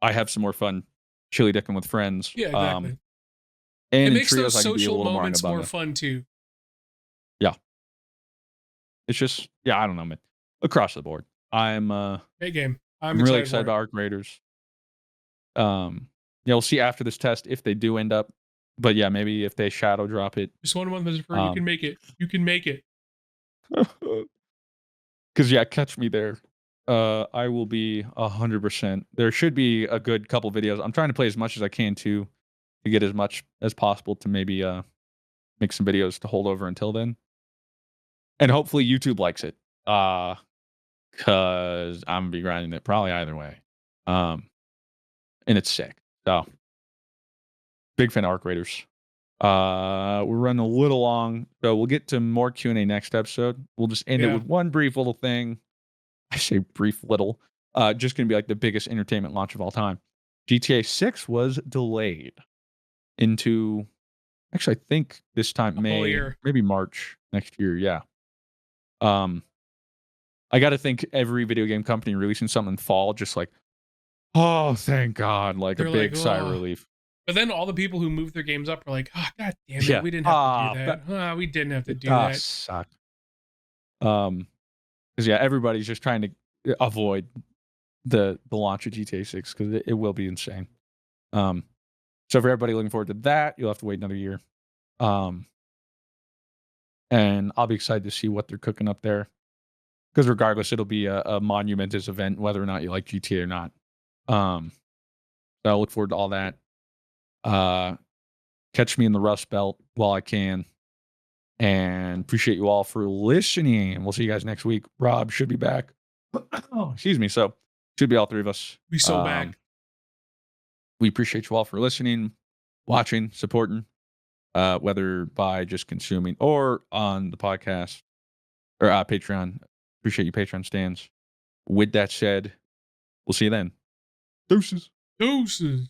I have some more fun chili dicking with friends. Yeah, exactly. And It in makes those trios, I can be a social little more moments more unabundant. fun too. Yeah, it's just I don't know, man. Across the board, Great game. I'm I'm really excited excited for it. about Arc Raiders. Yeah, we'll see after this test if they do end up. But yeah, maybe if they shadow drop it. Just one month, Christopher. You can make it. You can make it. Because yeah, catch me there. I will be 100%. There should be a good couple videos. I'm trying to play as much as I can to get as much as possible to maybe make some videos to hold over until then. And hopefully YouTube likes it. Cause I'm gonna be grinding it probably either way. And it's sick. So big fan of Arc Raiders. We're running a little long, so we'll get to more Q&A next episode. We'll just end it Yeah. with one brief little thing. I say brief little. Just gonna be like the biggest entertainment launch of all time. GTA 6 was delayed into actually I think this time A whole May, year. maybe March next year. Yeah. I got to think every video game company releasing something in fall, just like, oh, thank God, like a They're big like, sigh of oh. relief. But then all the people who move their games up are like, oh, God damn it, Yeah. we didn't have to do that. We didn't have to do that. Suck. Because yeah, everybody's just trying to avoid the launch of GTA 6 because it will be insane. So for everybody looking forward to that, you'll have to wait another year. And I'll be excited to see what they're cooking up there. Because regardless, it'll be a monumentous event, whether or not you like GTA or not. So I look forward to all that. Catch me in the Rust Belt while I can. And appreciate you all for listening. We'll see you guys next week. Rob should be back. Oh, excuse me. So should be all three of us. We so back. We appreciate you all for listening, watching, supporting, whether by just consuming or on the podcast or Patreon. Appreciate you, Patreon stands. With that said, we'll see you then. Deuces. Deuces.